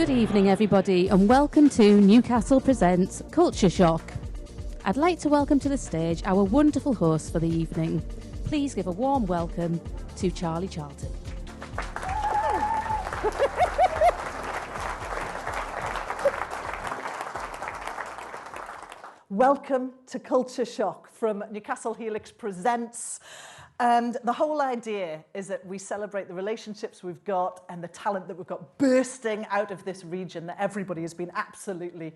Good evening, everybody, and welcome to Newcastle Presents Culture Shock. I'd like to welcome to the stage our wonderful hosts for the evening. Please give a warm welcome to Charlie Charlton. Welcome to Culture Shock from Newcastle Helix Presents. And the whole idea is that we celebrate the relationships we've got and the talent that we've got bursting out of this region that everybody has been absolutely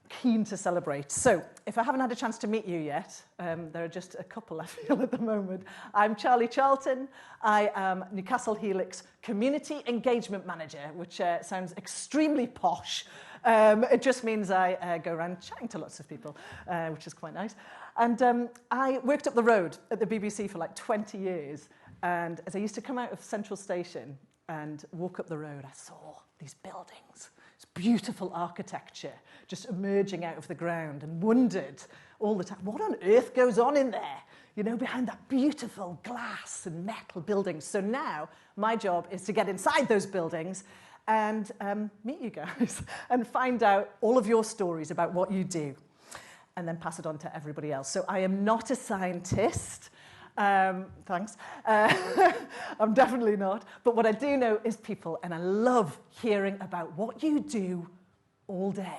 keen to celebrate. So, if I haven't had a chance to meet you yet, there are just a couple I feel at the moment. I'm Charlie Charlton. I am Newcastle Helix Community Engagement Manager, which sounds extremely posh. It just means I go around chatting to lots of people, which is quite nice. And I worked up the road at the BBC for like 20 years. And as I used to come out of Central Station and walk up the road, I saw these buildings, this beautiful architecture just emerging out of the ground, and wondered all the time, what on earth goes on in there? You know, behind that beautiful glass and metal buildings. So now my job is to get inside those buildings and meet you guys and find out all of your stories about what you do, and then pass it on to everybody else. So I am not a scientist. Thanks. I'm definitely not. But what I do know is people, and I love hearing about what you do all day.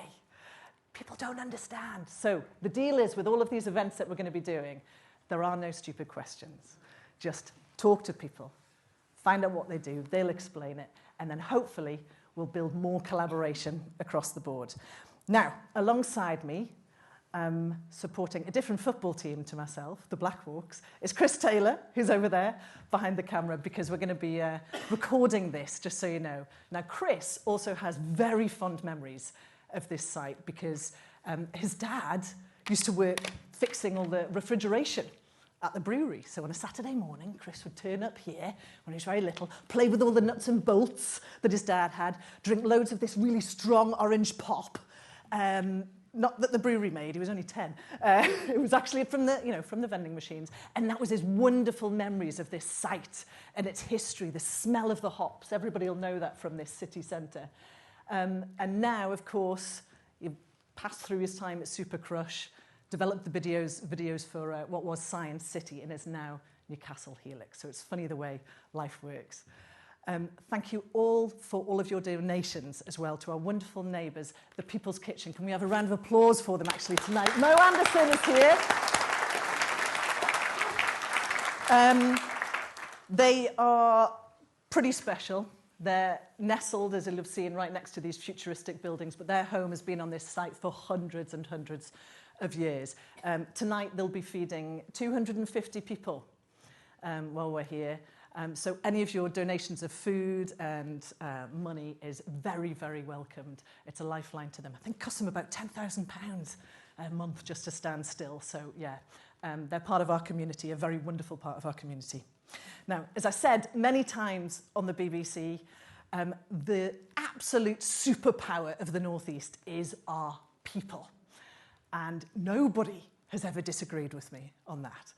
People don't understand. So the deal is, with all of these events that we're going to be doing, there are no stupid questions. Just talk to people, find out what they do, they'll explain it, and then hopefully we'll build more collaboration across the board. Now, alongside me, supporting a different football team to myself, the Blackhawks, is Chris Taylor, who's over there behind the camera, because we're going to be recording this, just so you know. Now, Chris also has very fond memories of this site because his dad used to work fixing all the refrigeration at the brewery. So on a Saturday morning, Chris would turn up here when he was very little, play with all the nuts and bolts that his dad had, drink loads of this really strong orange pop. Not that the brewery made, he was only 10. It was actually from the vending machines. And that was his wonderful memories of this site and its history, the smell of the hops. Everybody will know that from this city centre. And now, of course, you've passed through his time at Super Crush, developed the videos for what was Science City and is now Newcastle Helix. So it's funny the way life works. Thank you all for all of your donations as well to our wonderful neighbours, the People's Kitchen. Can we have a round of applause for them actually tonight? Mo Anderson is here. They are pretty special. They're nestled, as you'll have seen, right next to these futuristic buildings, but their home has been on this site for hundreds and hundreds of years. Tonight they'll be feeding 250 people while we're here. So any of your donations of food and money is very, very welcomed. It's a lifeline to them. I think it costs them about £10,000 a month just to stand still. So yeah, they're part of our community, a very wonderful part of our community. Now, as I said many times on the BBC, the absolute superpower of the North East is our people. And nobody has ever disagreed with me on that.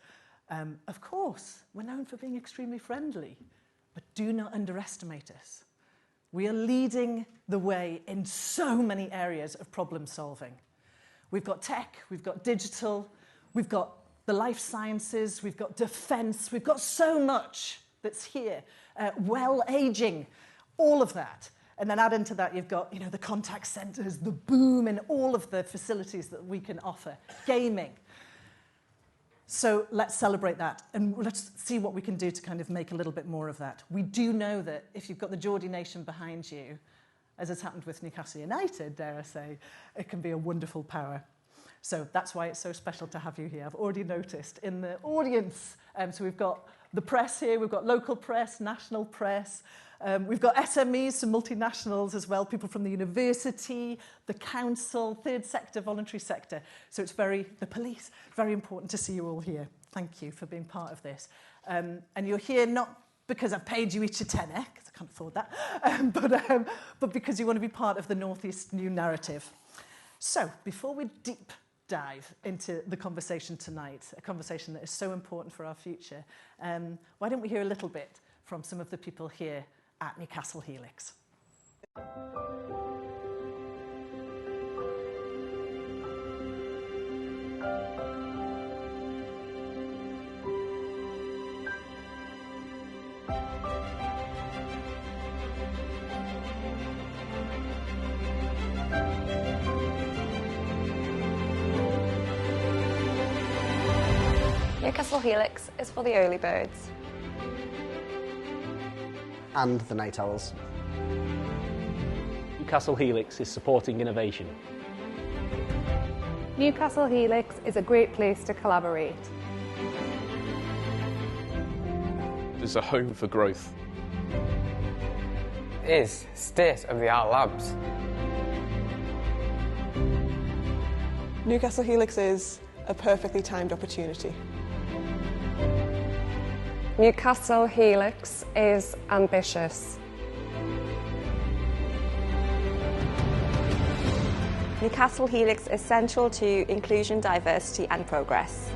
Of course, we're known for being extremely friendly, but do not underestimate us. We are leading the way in so many areas of problem solving. We've got tech, we've got digital, we've got the life sciences, we've got defence, we've got so much that's here. Well-aging, all of that. And then add into that, you've got, the contact centres, the boom in all of the facilities that we can offer, gaming. So let's celebrate that, and let's see what we can do to kind of make a little bit more of that. We do know that if you've got the Geordie Nation behind you, as has happened with Newcastle United, dare I say, it can be a wonderful power. So that's why it's so special to have you here. I've already noticed in the audience, so we've got the press here, we've got local press, national press, we've got SMEs, some multinationals as well, people from the university, the council, third sector, voluntary sector. So it's the police, very important to see you all here. Thank you for being part of this. And you're here not because I've paid you each a tenner, because I can't afford that, but because you want to be part of the North East new narrative. So before we deep dive into the conversation tonight, a conversation that is so important for our future, why don't we hear a little bit from some of the people here at Newcastle Helix. Newcastle Helix is for the early birds. And the night owls. Newcastle Helix is supporting innovation. Newcastle Helix is a great place to collaborate. It's a home for growth. Is state-of-the-art labs. Newcastle Helix is a perfectly timed opportunity. Newcastle Helix is ambitious. Newcastle Helix is central to inclusion, diversity and progress.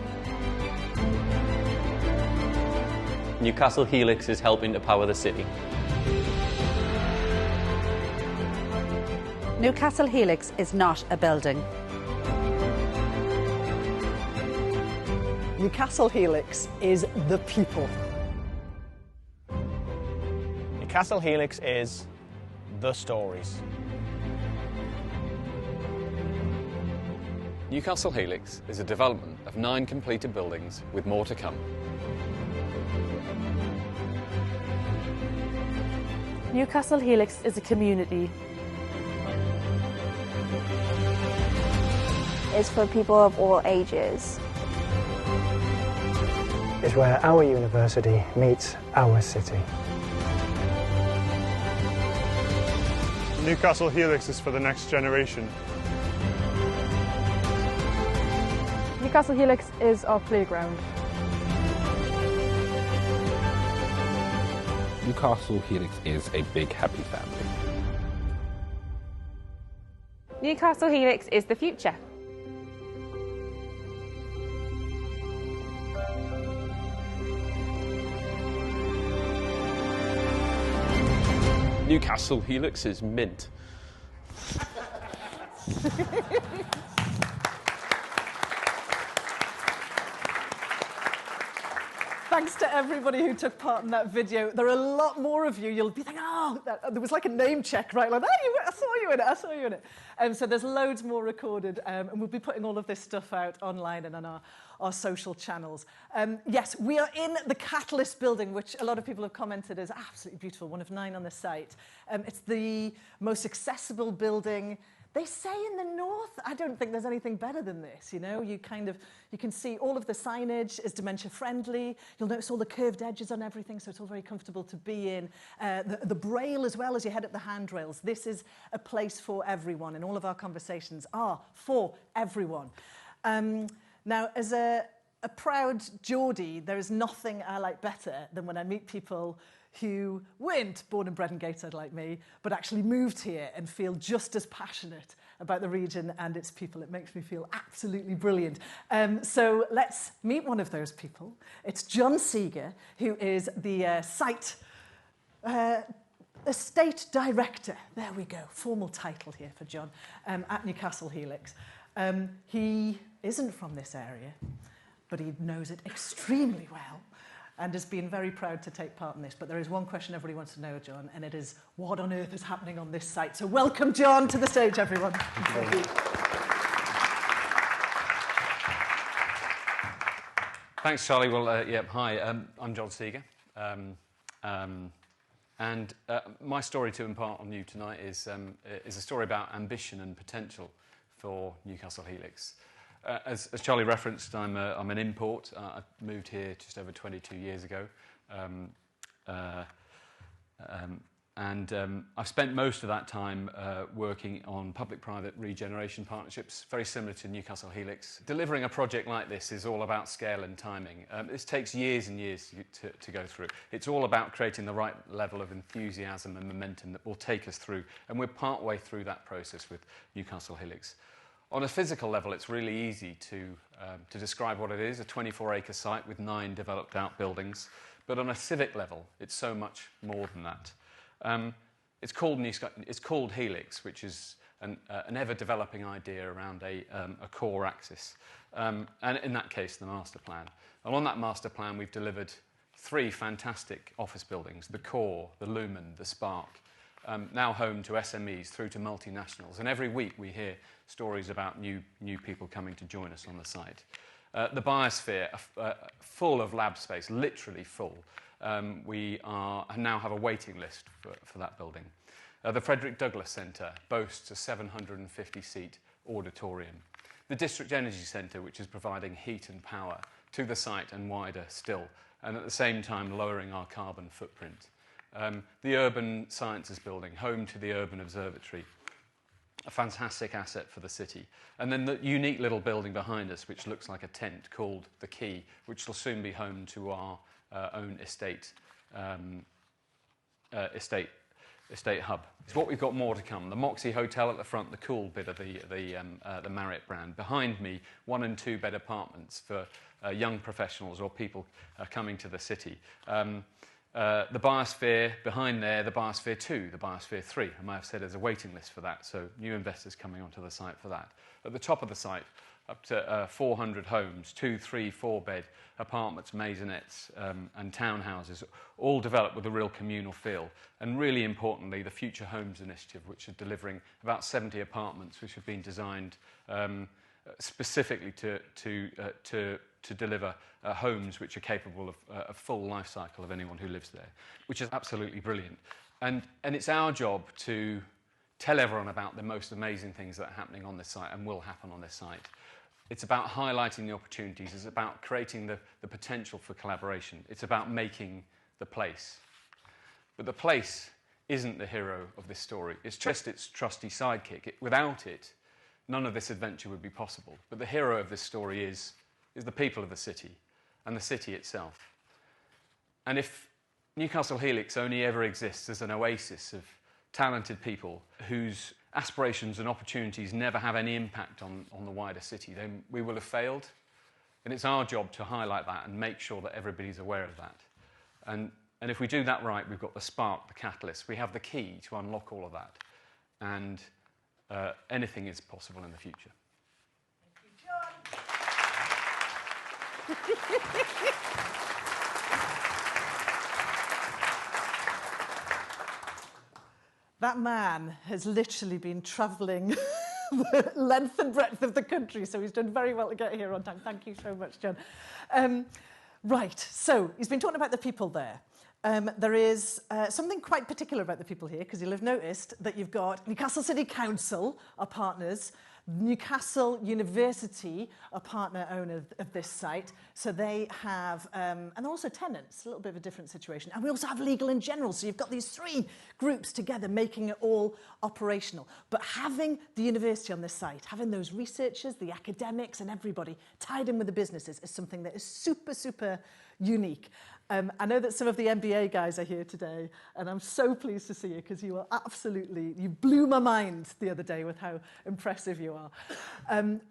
Newcastle Helix is helping to power the city. Newcastle Helix is not a building. Newcastle Helix is the people. Newcastle Helix is the stories. Newcastle Helix is a development of 9 completed buildings with more to come. Newcastle Helix is a community. Is for people of all ages. Is where our university meets our city. Newcastle Helix is for the next generation. Newcastle Helix is our playground. Newcastle Helix is a big happy family. Newcastle Helix is the future. Newcastle Helix is mint. Thanks to everybody who took part in that video. There are a lot more of you. You'll be thinking, oh, there was like a name check, right? Like, oh, I saw you in it, I saw you in it. So there's loads more recorded, and we'll be putting all of this stuff out online and on our social channels. Yes, we are in the Catalyst building, which a lot of people have commented is absolutely beautiful, one of 9 on the site. It's the most accessible building. They say in the north, I don't think there's anything better than this, you know? You can see all of the signage is dementia friendly. You'll notice all the curved edges on everything, so it's all very comfortable to be in. The braille as well as you head up the handrails. This is a place for everyone, and all of our conversations are for everyone. Now, as a proud Geordie, there is nothing I like better than when I meet people who weren't born and bred in Gateshead like me, but actually moved here and feel just as passionate about the region and its people. It makes me feel absolutely brilliant. So let's meet one of those people. It's John Seeger, who is the site estate director. There we go, formal title here for John, at Newcastle Helix. He isn't from this area, but he knows it extremely well, and has been very proud to take part in this. But there is one question everybody wants to know, John, and it is, what on earth is happening on this site? So welcome, John, to the stage, everyone. Thank you. Thanks, Charlie. Well, hi, I'm John Seeger. And my story to impart on you tonight is a story about ambition and potential for Newcastle Helix. As Charlie referenced, I'm an import. I moved here just over 22 years ago. I've spent most of that time working on public-private regeneration partnerships, very similar to Newcastle Helix. Delivering a project like this is all about scale and timing. This takes years and years to go through. It's all about creating the right level of enthusiasm and momentum that will take us through, and we're partway through that process with Newcastle Helix. On a physical level, it's really easy to describe what it is, a 24-acre site with 9 developed out buildings. But on a civic level, it's so much more than that. It's called Helix, which is an ever-developing idea around a core axis. And in that case, the master plan. And on that master plan, we've delivered 3 fantastic office buildings, the Core, the Lumen, the Spark. now home to SMEs through to multinationals. And every week we hear stories about new people coming to join us on the site. The biosphere, full of lab space, literally full. We now have a waiting list for that building. The Frederick Douglass Centre boasts a 750-seat auditorium. The District Energy Centre, which is providing heat and power to the site and wider still, and at the same time lowering our carbon footprint. The Urban Sciences Building, home to the Urban Observatory, a fantastic asset for the city. And then the unique little building behind us, which looks like a tent, called The Quay, which will soon be home to our own estate hub. It's what we've got more to come. The Moxie Hotel at the front, the cool bit of the Marriott brand. Behind me, 1- and 2-bed apartments for young professionals or people coming to the city. The Biosphere behind there, the Biosphere 2, the Biosphere 3. I might have said there's a waiting list for that, so new investors coming onto the site for that. At the top of the site, up to 400 homes, 2-, 3-, 4-bed apartments, maisonettes and townhouses, all developed with a real communal feel. And really importantly, the Future Homes Initiative, which are delivering about 70 apartments, which have been designed specifically to deliver homes which are capable of a full life cycle of anyone who lives there, which is absolutely brilliant. And it's our job to tell everyone about the most amazing things that are happening on this site and will happen on this site. It's about highlighting the opportunities. It's about creating the potential for collaboration. It's about making the place. But the place isn't the hero of this story. It's just its trusty sidekick. Without it, none of this adventure would be possible. But the hero of this story is the people of the city and the city itself. And if Newcastle Helix only ever exists as an oasis of talented people whose aspirations and opportunities never have any impact on the wider city, then we will have failed. And it's our job to highlight that and make sure that everybody's aware of that. And if we do that right, we've got the spark, the catalyst. We have the key to unlock all of that. And anything is possible in the future. That man has literally been travelling the length and breadth of the country, so he's done very well to get here on time. Thank you so much, John. Right, so he's been talking about the people there. There is something quite particular about the people here, because you'll have noticed that you've got Newcastle City Council, our partners, Newcastle University, a partner owner of this site. So they have, and also tenants, a little bit of a different situation. And we also have Legal in General. So you've got these 3 groups together making it all operational. But having the university on this site, having those researchers, the academics and everybody tied in with the businesses is something that is super, super unique. I know that some of the MBA guys are here today, and I'm so pleased to see you because you blew my mind the other day with how impressive you are.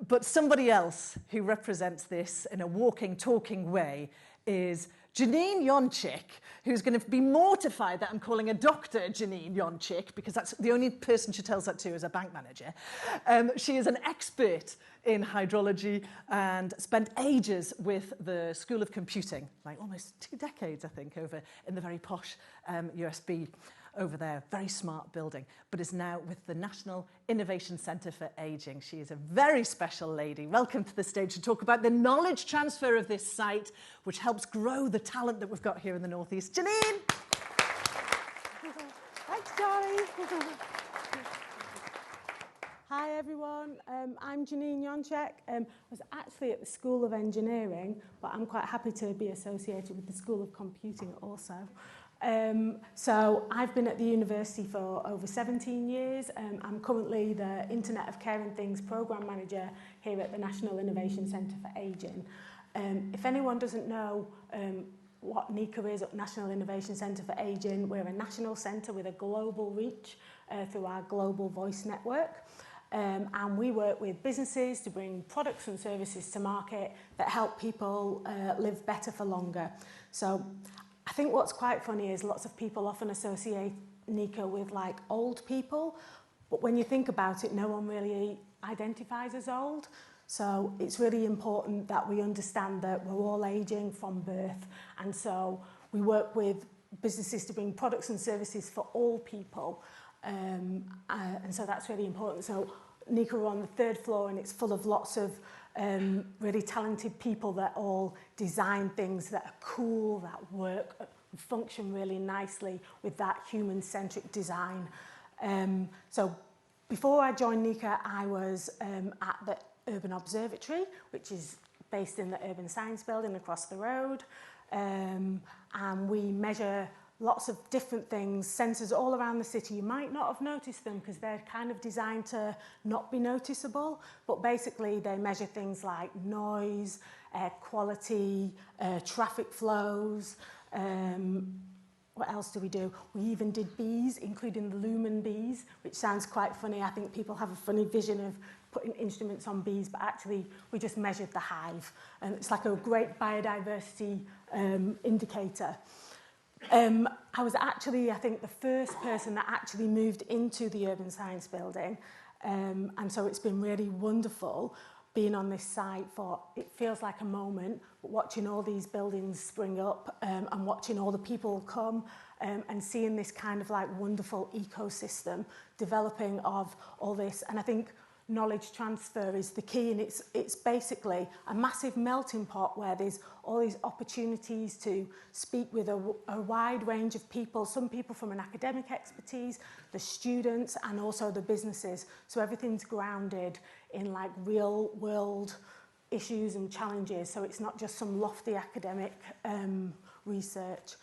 But somebody else who represents this in a walking, talking way is Janine Yonchik, who's going to be mortified that I'm calling a Dr. Janine Yonchik, because that's the only person she tells that to is a bank manager. She is an expert in hydrology and spent ages with the School of Computing, like almost 2 decades, I think, over in the very posh USB over there. Very smart building, but is now with the National Innovation Centre for Ageing. She is a very special lady. Welcome to the stage to talk about the knowledge transfer of this site, which helps grow the talent that we've got here in the North East. Janine! Thanks, Charlie. Hi, everyone. I'm Janine Yonchek. I was actually at the School of Engineering, but I'm quite happy to be associated with the School of Computing also. So I've been at the university for over 17 years. I'm currently the Internet of Caring Things Programme Manager here at the National Innovation Centre for Ageing. If anyone doesn't know what NICA is, National Innovation Centre for Ageing, we're a national centre with a global reach through our Global Voice network. And we work with businesses to bring products and services to market that help people live better for longer. So I think what's quite funny is lots of people often associate NICA with like old people, but when you think about it, no one really identifies as old. So it's really important that we understand that we're all aging from birth, and so we work with businesses to bring products and services for all people. And so that's really important. So Nika, we're on the third floor and it's full of lots of really talented people that all design things that are cool, that work, function really nicely with that human-centric design. So before I joined Nika, I was at the Urban Observatory, which is based in the Urban Science Building across the road. And we measure lots of different things, sensors all around the city. You might not have noticed them because they're kind of designed to not be noticeable, but basically they measure things like noise, air quality, traffic flows. What else do we do? We even did bees, including the lumen bees, which sounds quite funny. I think people have a funny vision of putting instruments on bees, but actually we just measured the hive. And it's like a great biodiversity indicator. I was actually, I think, the first person that actually moved into the Urban Science Building. And so it's been really wonderful being on this site for, it feels like a moment, but watching all these buildings spring up and watching all the people come and seeing this kind of like wonderful ecosystem developing of all this. And I think knowledge transfer is the key, and it's basically a massive melting pot where there's all these opportunities to speak with a wide range of people, some people from an academic expertise, the students, and also the businesses. So everything's grounded in like real world issues and challenges, so it's not just some lofty academic research.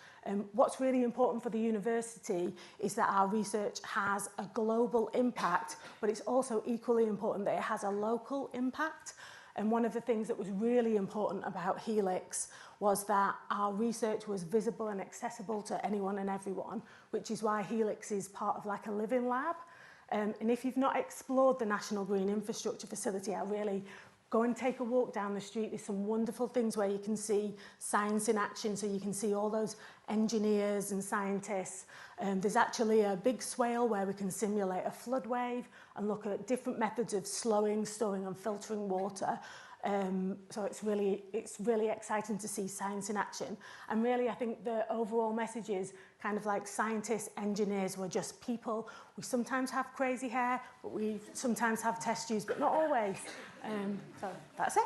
What's really important for the university is that our research has a global impact, but it's also equally important that it has a local impact. And one of the things that was really important about Helix was that our research was visible and accessible to anyone and everyone, which is why Helix is part of like a living lab. And if you've not explored the National Green Infrastructure Facility, I really go and take a walk down the street. There's some wonderful things where you can see science in action, so you can see all those engineers and scientists. There's actually a big swale where we can simulate a flood wave and look at different methods of slowing, storing and filtering water. So it's really exciting to see science in action. And really, I think the overall message is kind of like scientists, engineers, we're just people. We sometimes have crazy hair, but we sometimes have test tubes, but not always. So that's it.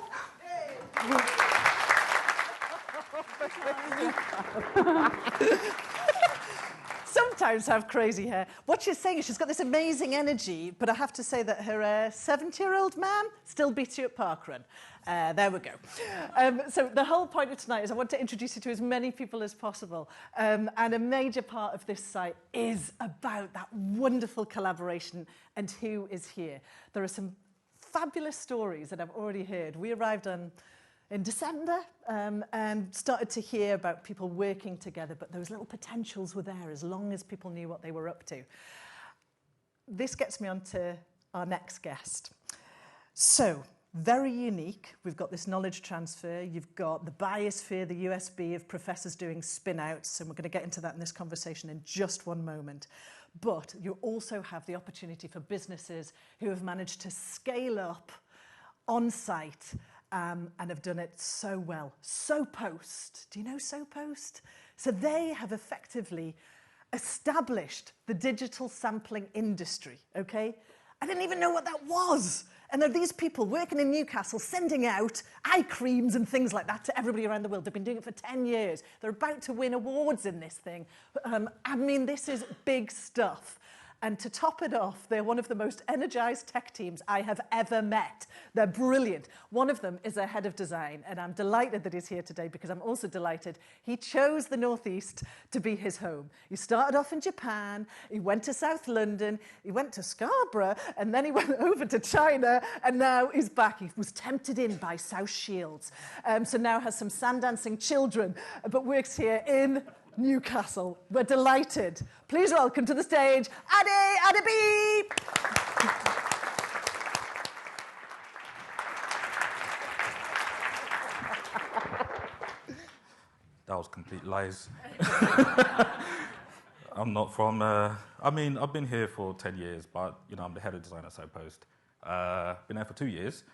Sometimes have crazy hair. What she's saying is she's got this amazing energy, but I have to say that her 70-year-old man still beats you at parkrun. There we go. So the whole point of tonight is I want to introduce you to as many people as possible. And a major part of this site is about that wonderful collaboration and who is here. There are some fabulous stories that I've already heard. We arrived in December and started to hear about people working together, but those little potentials were there as long as people knew what they were up to. This gets me on to our next guest. So, very unique. We've got this knowledge transfer. You've got the biosphere, the USB of professors doing spin-outs, and we're going to get into that in this conversation in just one moment. But you also have the opportunity for businesses who have managed to scale up on-site and have done it so well. SoPost, do you know SoPost? So they have effectively established the digital sampling industry, okay? I didn't even know what that was. And there are these people working in Newcastle sending out eye creams and things like that to everybody around the world. They've been doing it for 10 years. They're about to win awards in this thing. I mean, this is big stuff. And to top it off, they're one of the most energized tech teams I have ever met. They're brilliant. One of them is a head of design, and I'm delighted that he's here today because I'm also delighted he chose the Northeast to be his home. He started off in Japan, he went to South London, he went to Scarborough, and then he went over to China, and now he's back. He was tempted in by South Shields, so now has some sand dancing children, but works here in Newcastle. We're delighted. Please welcome to the stage, Adabi! That was complete lies. I'm not from, I mean, I've been here for 10 years, but, you know, I'm the head of design at SoPost. Been there for 2 years.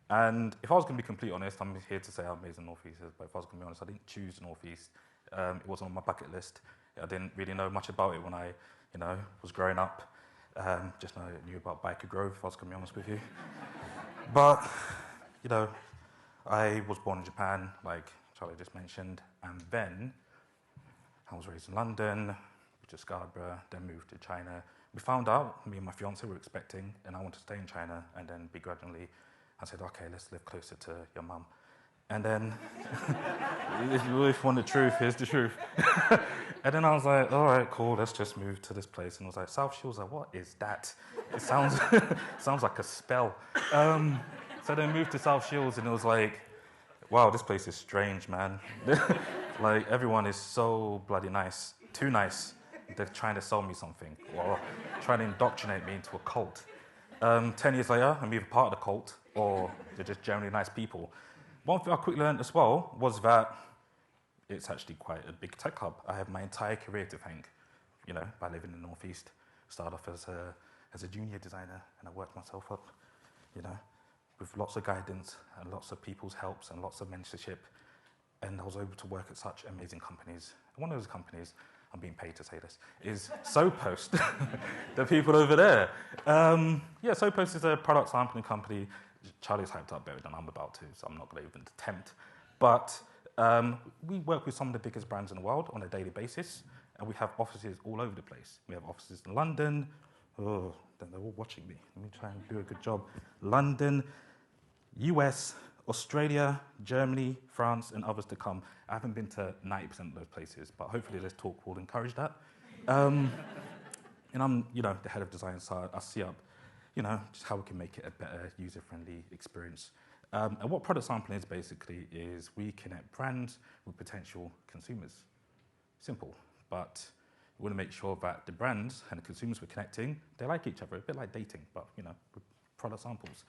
And if I was going to be completely honest, I'm here to say how amazing Northeast is, but if I was going to be honest, I didn't choose Northeast. It wasn't on my bucket list. I didn't really know much about it when I, you know, was growing up. Just knew about Biker Grove, if I was going to be honest with you. But, you know, I was born in Japan, like Charlie just mentioned, and then I was raised in London, to Scarborough, then moved to China. We found out, me and my fiance were expecting, and I wanted to stay in China, and then begrudgingly, I said, okay, let's live closer to your mum. And then, if you really want the truth, here's the truth. And then I was like, all right, cool, let's just move to this place. And I was like, South Shields, like, what is that? It sounds sounds like a spell. So then moved to South Shields, and it was like, wow, this place is strange, man. Like, everyone is so bloody nice, too nice. They're trying to sell me something, or trying to indoctrinate me into a cult. 10 years later, I'm either part of the cult, or they're just generally nice people. One thing I quickly learned as well was that it's actually quite a big tech hub. I have my entire career to thank, you know, by living in the Northeast. Started off as a junior designer, and I worked myself up, you know, with lots of guidance and lots of people's helps and lots of mentorship. And I was able to work at such amazing companies. And one of those companies, I'm being paid to say this, is SoPost, the people over there. Yeah, SoPost is a product sampling company. Charlie's hyped up better than I'm about to, so I'm not going to even attempt. But we work with some of the biggest brands in the world on a daily basis, and we have offices all over the place. We have offices in London. Oh, they're all watching me. Let me try and do a good job. London, US, Australia, Germany, France, and others to come. I haven't been to 90% of those places, but hopefully this talk will encourage that. And I'm, you know, the head of design, so I see up, you know, just how we can make it a better user-friendly experience. And what product sampling is basically is we connect brands with potential consumers. Simple, but we want to make sure that the brands and the consumers we're connecting, they like each other, a bit like dating, but, you know, with product samples.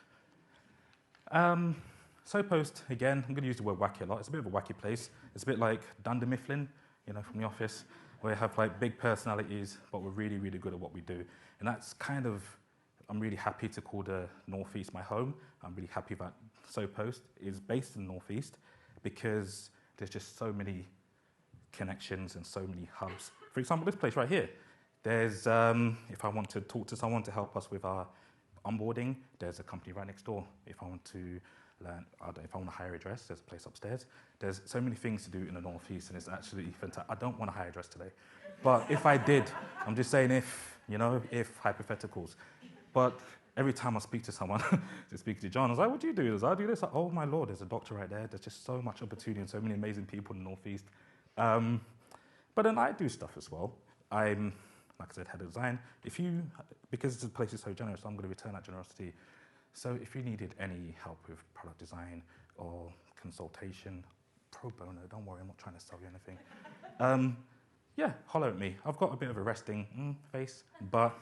SoPost, again, I'm going to use the word wacky a lot. It's a bit of a wacky place. It's a bit like Dunder Mifflin, you know, from The Office, where we have like big personalities, but we're really, really good at what we do. And that's kind of, I'm really happy to call the Northeast my home. I'm really happy that SoPost is based in the Northeast because there's just so many connections and so many hubs. For example, this place right here. There's, if I want to talk to someone to help us with our onboarding, there's a company right next door. If I want to learn, I don't know, if I want to hire a dress, there's a place upstairs. There's so many things to do in the Northeast, and it's actually fantastic. I don't want to hire a dress today, but if I did, I'm just saying if, you know, if hypotheticals. But every time I speak to someone, to speak to John, I was like, what do you do? I do this. Like, oh my Lord, there's a doctor right there. There's just so much opportunity and so many amazing people in the Northeast. But then I do stuff as well. I'm, like I said, head of design. Because the place is so generous, I'm going to return that generosity. So if you needed any help with product design or consultation, pro bono, don't worry, I'm not trying to sell you anything. Yeah, holler at me. I've got a bit of a resting face, but,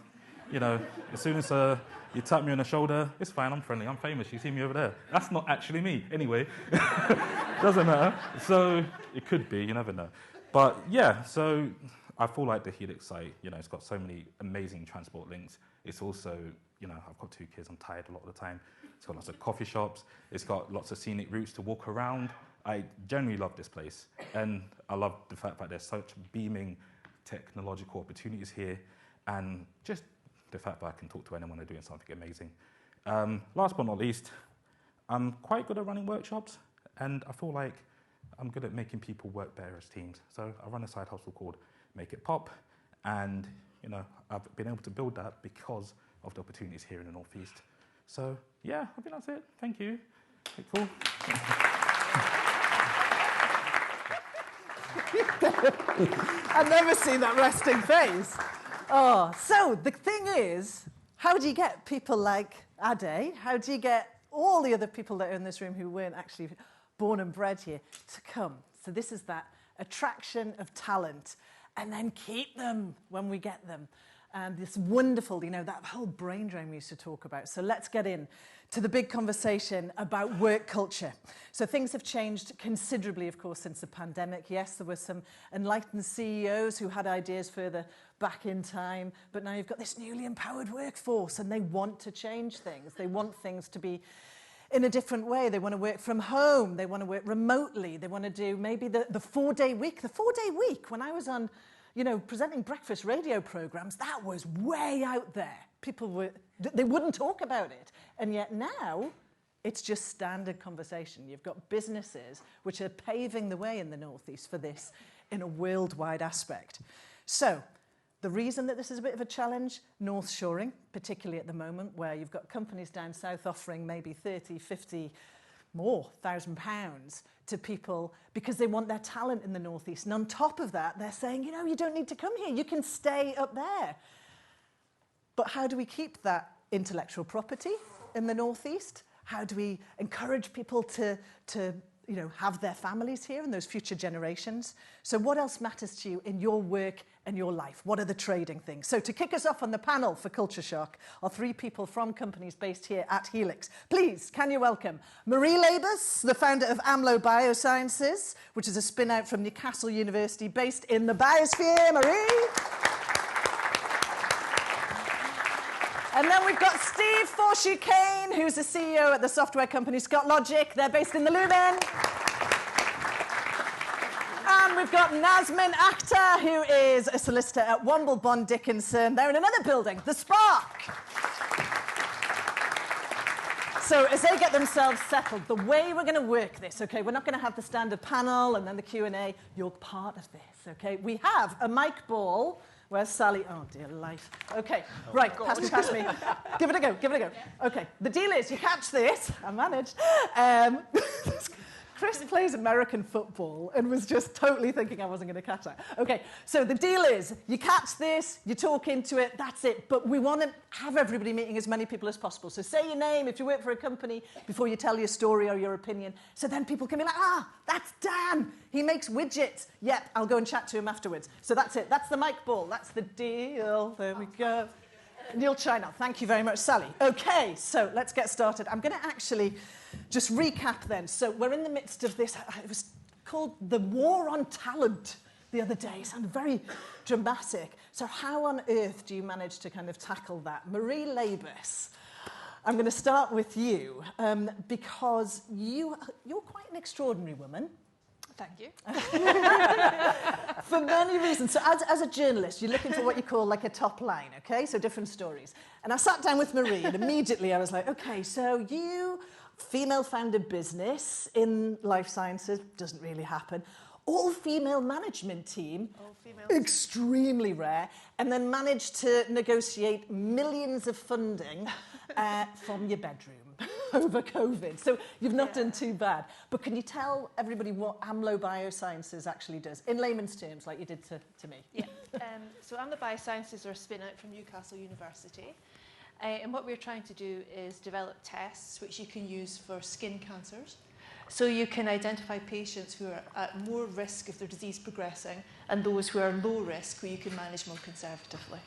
you know, as soon as you tap me on the shoulder, it's fine, I'm friendly, I'm famous, you see me over there. That's not actually me, anyway. Doesn't matter. So it could be, you never know. But yeah, so I feel like the Helix site, you know, it's got so many amazing transport links. It's also, you know, I've got 2 kids, I'm tired a lot of the time. It's got lots of coffee shops. It's got lots of scenic routes to walk around. I generally love this place. And I love the fact that there's such beaming technological opportunities here. And just the fact that I can talk to anyone who's doing something amazing. Last but not least, I'm quite good at running workshops. And I feel like I'm good at making people work better as teams. So I run a side hustle called Make It Pop. And, you know, I've been able to build that because of the opportunities here in the Northeast. So, yeah, I think that's it. Thank you. Okay, cool. I've never seen that resting face. Oh, so the thing is, how do you get people like Ade? How do you get all the other people that are in this room who weren't actually born and bred here to come? So this is that attraction of talent, and then keep them when we get them. And this wonderful, you know, that whole brain drain we used to talk about. So let's get in to the big conversation about work culture. So things have changed considerably, of course, since the pandemic. Yes, there were some enlightened CEOs who had ideas further back in time, but now you've got this newly empowered workforce, and they want to change things. They want things to be in a different way. They want to work from home. They want to work remotely. They want to do maybe the 4-day week. The 4-day week, when I was on, you know, presenting breakfast radio programs, that was way out there. they wouldn't talk about it. And yet now, it's just standard conversation. You've got businesses which are paving the way in the Northeast for this in a worldwide aspect. So, the reason that this is a bit of a challenge, North Shoring, particularly at the moment, where you've got companies down south offering maybe 30, 50 more £1,000 to people because they want their talent in the Northeast. And on top of that, they're saying, you know, you don't need to come here. You can stay up there. But how do we keep that intellectual property in the Northeast? How do we encourage people to you know, have their families here and those future generations? So what else matters to you in your work and your life? What are the trading things? So to kick us off on the panel for Culture Shock are three people from companies based here at Helix. Please, can you welcome Marie Labus, the founder of AMLO Biosciences, which is a spin-out from Newcastle University based in the biosphere. Marie. And then we've got Steve Forshaw-Kane, who's the CEO at the software company Scott Logic. They're based in the Lumen. And we've got Nazmin Akhtar, who is a solicitor at Womble Bond Dickinson. They're in another building, The Spark. So as they get themselves settled, the way we're going to work this, okay, we're not going to have the standard panel and then the Q&A. You're part of this, okay? We have a mic ball. Where's Sally? Oh, dear life. Okay, right, pass me. Give it a go. Okay, the deal is, you catch this. I managed. Chris plays American football and was just totally thinking I wasn't going to catch that. Okay, so the deal is, you catch this, you talk into it, that's it. But we want to have everybody meeting as many people as possible. So say your name if you work for a company before you tell your story or your opinion. So then people can be like, that's Dan. He makes widgets. Yep, I'll go and chat to him afterwards. So that's it. That's the mic ball. That's the deal. There we go. Neil China, thank you very much, Sally. Okay, so let's get started. I'm going to actually just recap then. So we're in the midst of this. It was called the War on Talent the other day. It sounded very dramatic. So how on earth do you manage to kind of tackle that? Marie Labus, I'm going to start with you because you're quite an extraordinary woman. Thank you. For many reasons. So as a journalist, you're looking for what you call like a top line, okay? So different stories. And I sat down with Marie and immediately I was like, okay, so you, female-founded business in life sciences, doesn't really happen. All-female management team, extremely rare, and then managed to negotiate millions of funding from your bedroom over COVID. So you've not done too bad. But can you tell everybody what AMLO Biosciences actually does, in layman's terms, like you did to me? Yeah. So AMLO Biosciences are a spin-out from Newcastle University. And what we're trying to do is develop tests which you can use for skin cancers. So you can identify patients who are at more risk of their disease progressing and those who are low risk who you can manage more conservatively.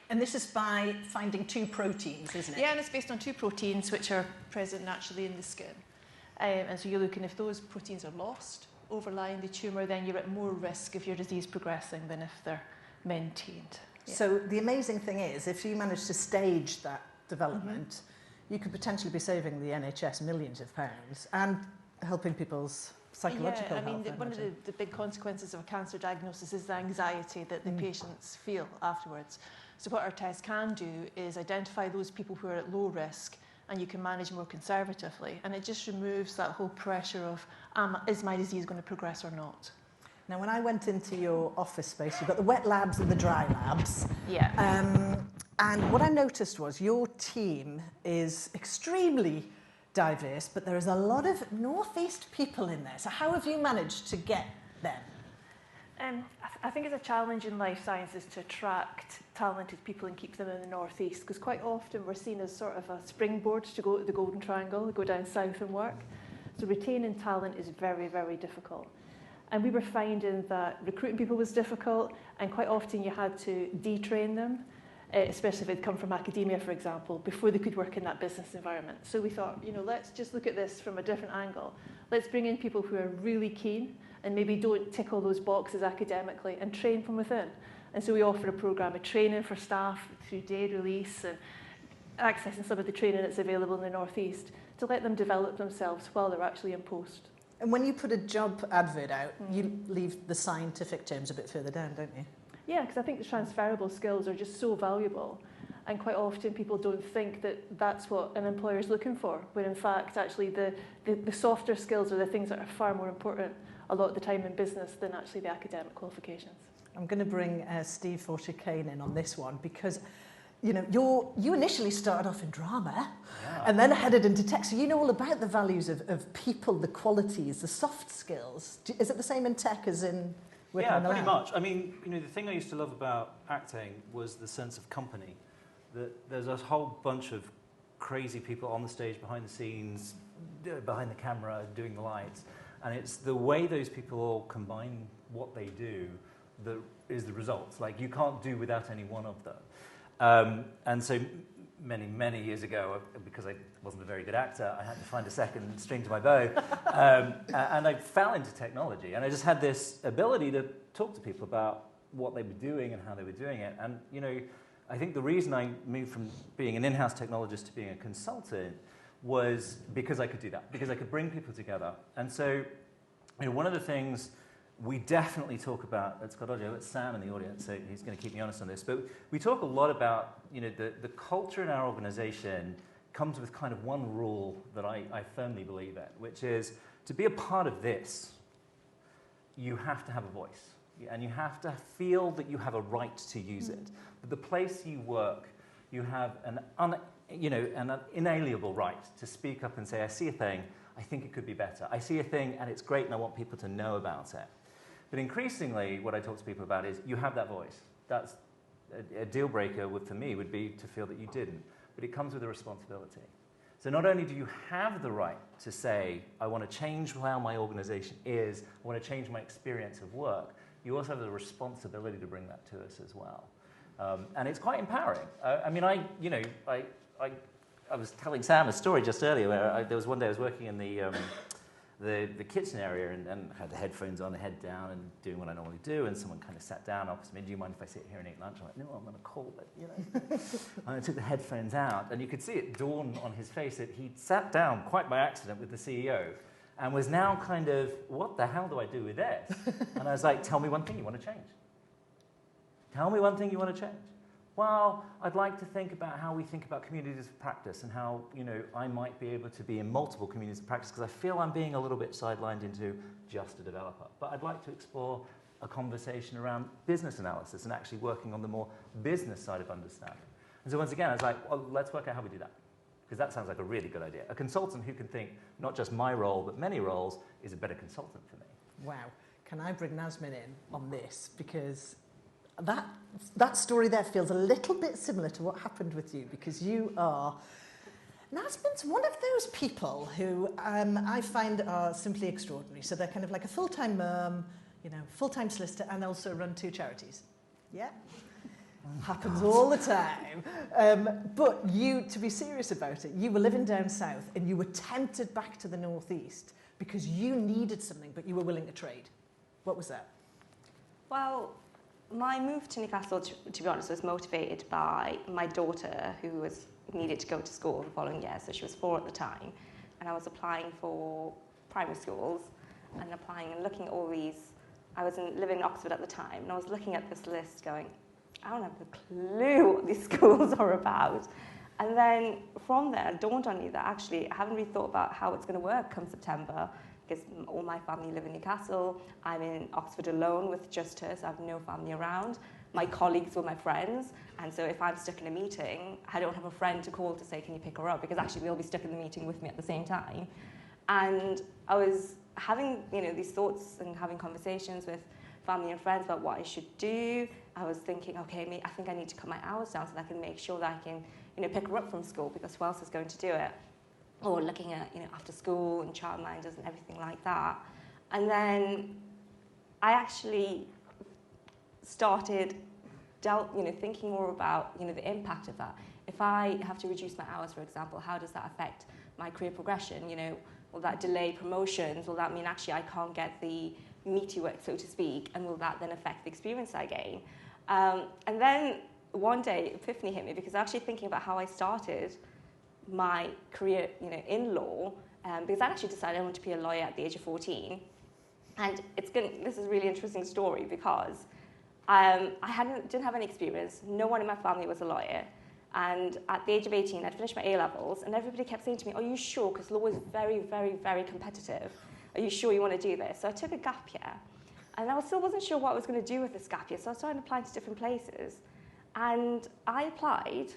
And this is by finding two proteins, isn't it? Yeah, and it's based on two proteins which are present naturally in the skin. And so you're looking, if those proteins are lost, overlying the tumour, then you're at more risk of your disease progressing than if they're maintained. Yeah. So the amazing thing is, if you manage to stage that development, you could potentially be saving the NHS millions of pounds and helping people's psychological health. I mean, one of the big consequences of a cancer diagnosis is the anxiety that the patients feel afterwards. So what our test can do is identify those people who are at low risk and you can manage more conservatively. And it just removes that whole pressure of, is my disease going to progress or not? Now, when I went into your office space, you've got the wet labs and the dry labs. Yeah. And what I noticed was your team is extremely diverse, but there is a lot of Northeast people in there. So how have you managed to get them? I think it's a challenge in life sciences to attract talented people and keep them in the Northeast, because quite often we're seen as sort of a springboard to go to the Golden Triangle, go down south and work. So retaining talent is very, very difficult. And we were finding that recruiting people was difficult, and quite often you had to detrain them, especially if they'd come from academia, for example, before they could work in that business environment. So we thought, let's just look at this from a different angle. Let's bring in people who are really keen and maybe don't tick all those boxes academically and train from within. And so we offer a programme of training for staff through day release and accessing some of the training that's available in the Northeast to let them develop themselves while they're actually in post. And when you put a job advert out, you leave the scientific terms a bit further down, don't you? Yeah, because I think the transferable skills are just so valuable. And quite often people don't think that that's what an employer is looking for, when in fact actually the softer skills are the things that are far more important a lot of the time in business than actually the academic qualifications. I'm going to bring Steve Forcher-Kane in on this one because you initially started off in drama and then headed into tech, so you know all about the values of people, the qualities, the soft skills. Is it the same in tech as in working in the lab? Pretty much. I mean, the thing I used to love about acting was the sense of company. That there's a whole bunch of crazy people on the stage, behind the scenes, behind the camera, doing the lights, and it's the way those people all combine what they do that is the results. Like, you can't do without any one of them. And so many years ago, because I wasn't a very good actor, I had to find a second string to my bow, and I fell into technology, and I just had this ability to talk to people about what they were doing and how they were doing it. And I think the reason I moved from being an in-house technologist to being a consultant was because I could do that, because I could bring people together. And so, one of the things we definitely talk about at Scott Odjo, it's Sam in the audience, so he's going to keep me honest on this, but we talk a lot about, the culture in our organization comes with kind of one rule that I firmly believe in, which is to be a part of this, you have to have a voice. And you have to feel that you have a right to use it. But the place you work, you have an inalienable right to speak up and say, I see a thing, I think it could be better. I see a thing and it's great and I want people to know about it. But increasingly, what I talk to people about is you have that voice. That's a deal breaker for me would be to feel that you didn't. But it comes with a responsibility. So not only do you have the right to say, I want to change how my organization is, I want to change my experience of work, you also have the responsibility to bring that to us as well. And it's quite empowering. I was telling Sam a story just earlier where there was one day I was working in the kitchen area and had the headphones on, the head down, and doing what I normally do, and someone kind of sat down opposite me, do you mind if I sit here and eat lunch? I'm like, no, I'm on a call, but And I took the headphones out, and you could see it dawn on his face that he'd sat down quite by accident with the CEO, and was now kind of, what the hell do I do with this? And I was like, tell me one thing you want to change. Tell me one thing you want to change. Well, I'd like to think about how we think about communities of practice and how, I might be able to be in multiple communities of practice because I feel I'm being a little bit sidelined into just a developer. But I'd like to explore a conversation around business analysis and actually working on the more business side of understanding. And so once again, I was like, well, let's work out how we do that. Because that sounds like a really good idea. A consultant who can think not just my role, but many roles, is a better consultant for me. Wow. Can I bring Nazmin in on this? Because that story there feels a little bit similar to what happened with you, because you are... Nazmin's one of those people who I find are simply extraordinary. So they're kind of like a full-time mum, full-time solicitor, and also run 2 charities. Yeah? Happens all the time. But you, to be serious about it, you were living down south and you were tempted back to the northeast because you needed something, but you were willing to trade. What was that? Well, my move to Newcastle, to be honest, was motivated by my daughter, who needed to go to school the following year, so she was 4 at the time, and I was applying for primary schools and applying and looking at all these. I was living in Oxford at the time, and I was looking at this list going, I don't have a clue what these schools are about. And then from there, it dawned on me that actually I haven't really thought about how it's going to work come September, because all my family live in Newcastle. I'm in Oxford alone with just her, so I have no family around. My colleagues were my friends, and so if I'm stuck in a meeting, I don't have a friend to call to say, can you pick her up? Because actually they'll be stuck in the meeting with me at the same time. And I was having these thoughts and having conversations with family and friends about what I should do. I was thinking, okay, I think I need to cut my hours down so that I can make sure that I can, pick her up from school, because who else is going to do it? Or looking at, after school and childminders and everything like that. And then I actually started thinking more about, the impact of that. If I have to reduce my hours, for example, how does that affect my career progression? Will that delay promotions? Will that mean actually I can't get the meaty work, so to speak, and will that then affect the experience I gain? And then one day, epiphany hit me, because actually thinking about how I started my career, in law, because I actually decided I wanted to be a lawyer at the age of 14. And this is a really interesting story, because didn't have any experience. No one in my family was a lawyer. And at the age of 18, I'd finished my A-levels, and everybody kept saying to me, are you sure? Because law is very, very, very competitive. Are you sure you want to do this? So I took a gap year, and I still wasn't sure what I was going to do with this gap year, so I started applying to different places. And I applied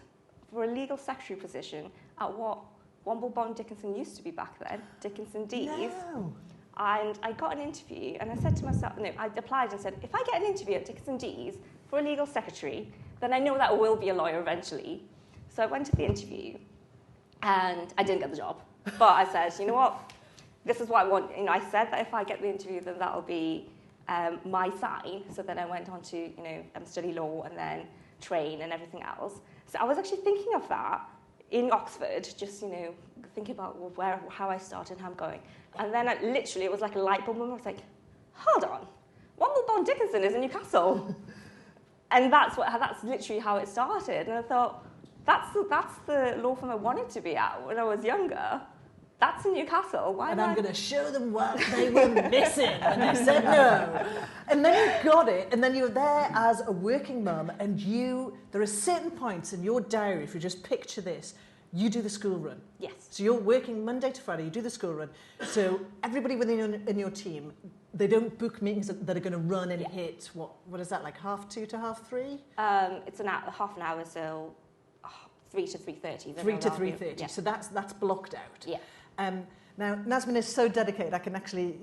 for a legal secretary position at what Womble Bond Dickinson used to be back then, Dickinson Dees. No. And I got an interview, and I said to myself, no, I applied and said, if I get an interview at Dickinson Dees for a legal secretary, then I know that I will be a lawyer eventually. So I went to the interview, and I didn't get the job. But I said, you know what, this is what I want. You know, I said that if I get the interview, then that'll be my sign. So then I went on to, you know, study law and then train and everything else. So I was actually thinking of that in Oxford, just, you know, thinking about how I started and how I'm going. And then it was like a light bulb moment. I was like, hold on, Womble Bond Dickinson is in Newcastle. And that's literally how it started. And I thought, that's the law firm I wanted to be at when I was younger. That's in Newcastle. Why and I'm going to show them what they were missing when they said no. And then you got it, and then you're there as a working mum, and there are certain points in your diary, if you just picture this, you do the school run. Yes. So you're working Monday to Friday, you do the school run. So everybody in your team, they don't book meetings that are going to run and hit, what is that, like 2:30 to 3:30? It's half an hour, so 3 to 3:30. 3 to 3:30, yeah. So that's blocked out. Yeah. Now, Nazmin is so dedicated, I can actually,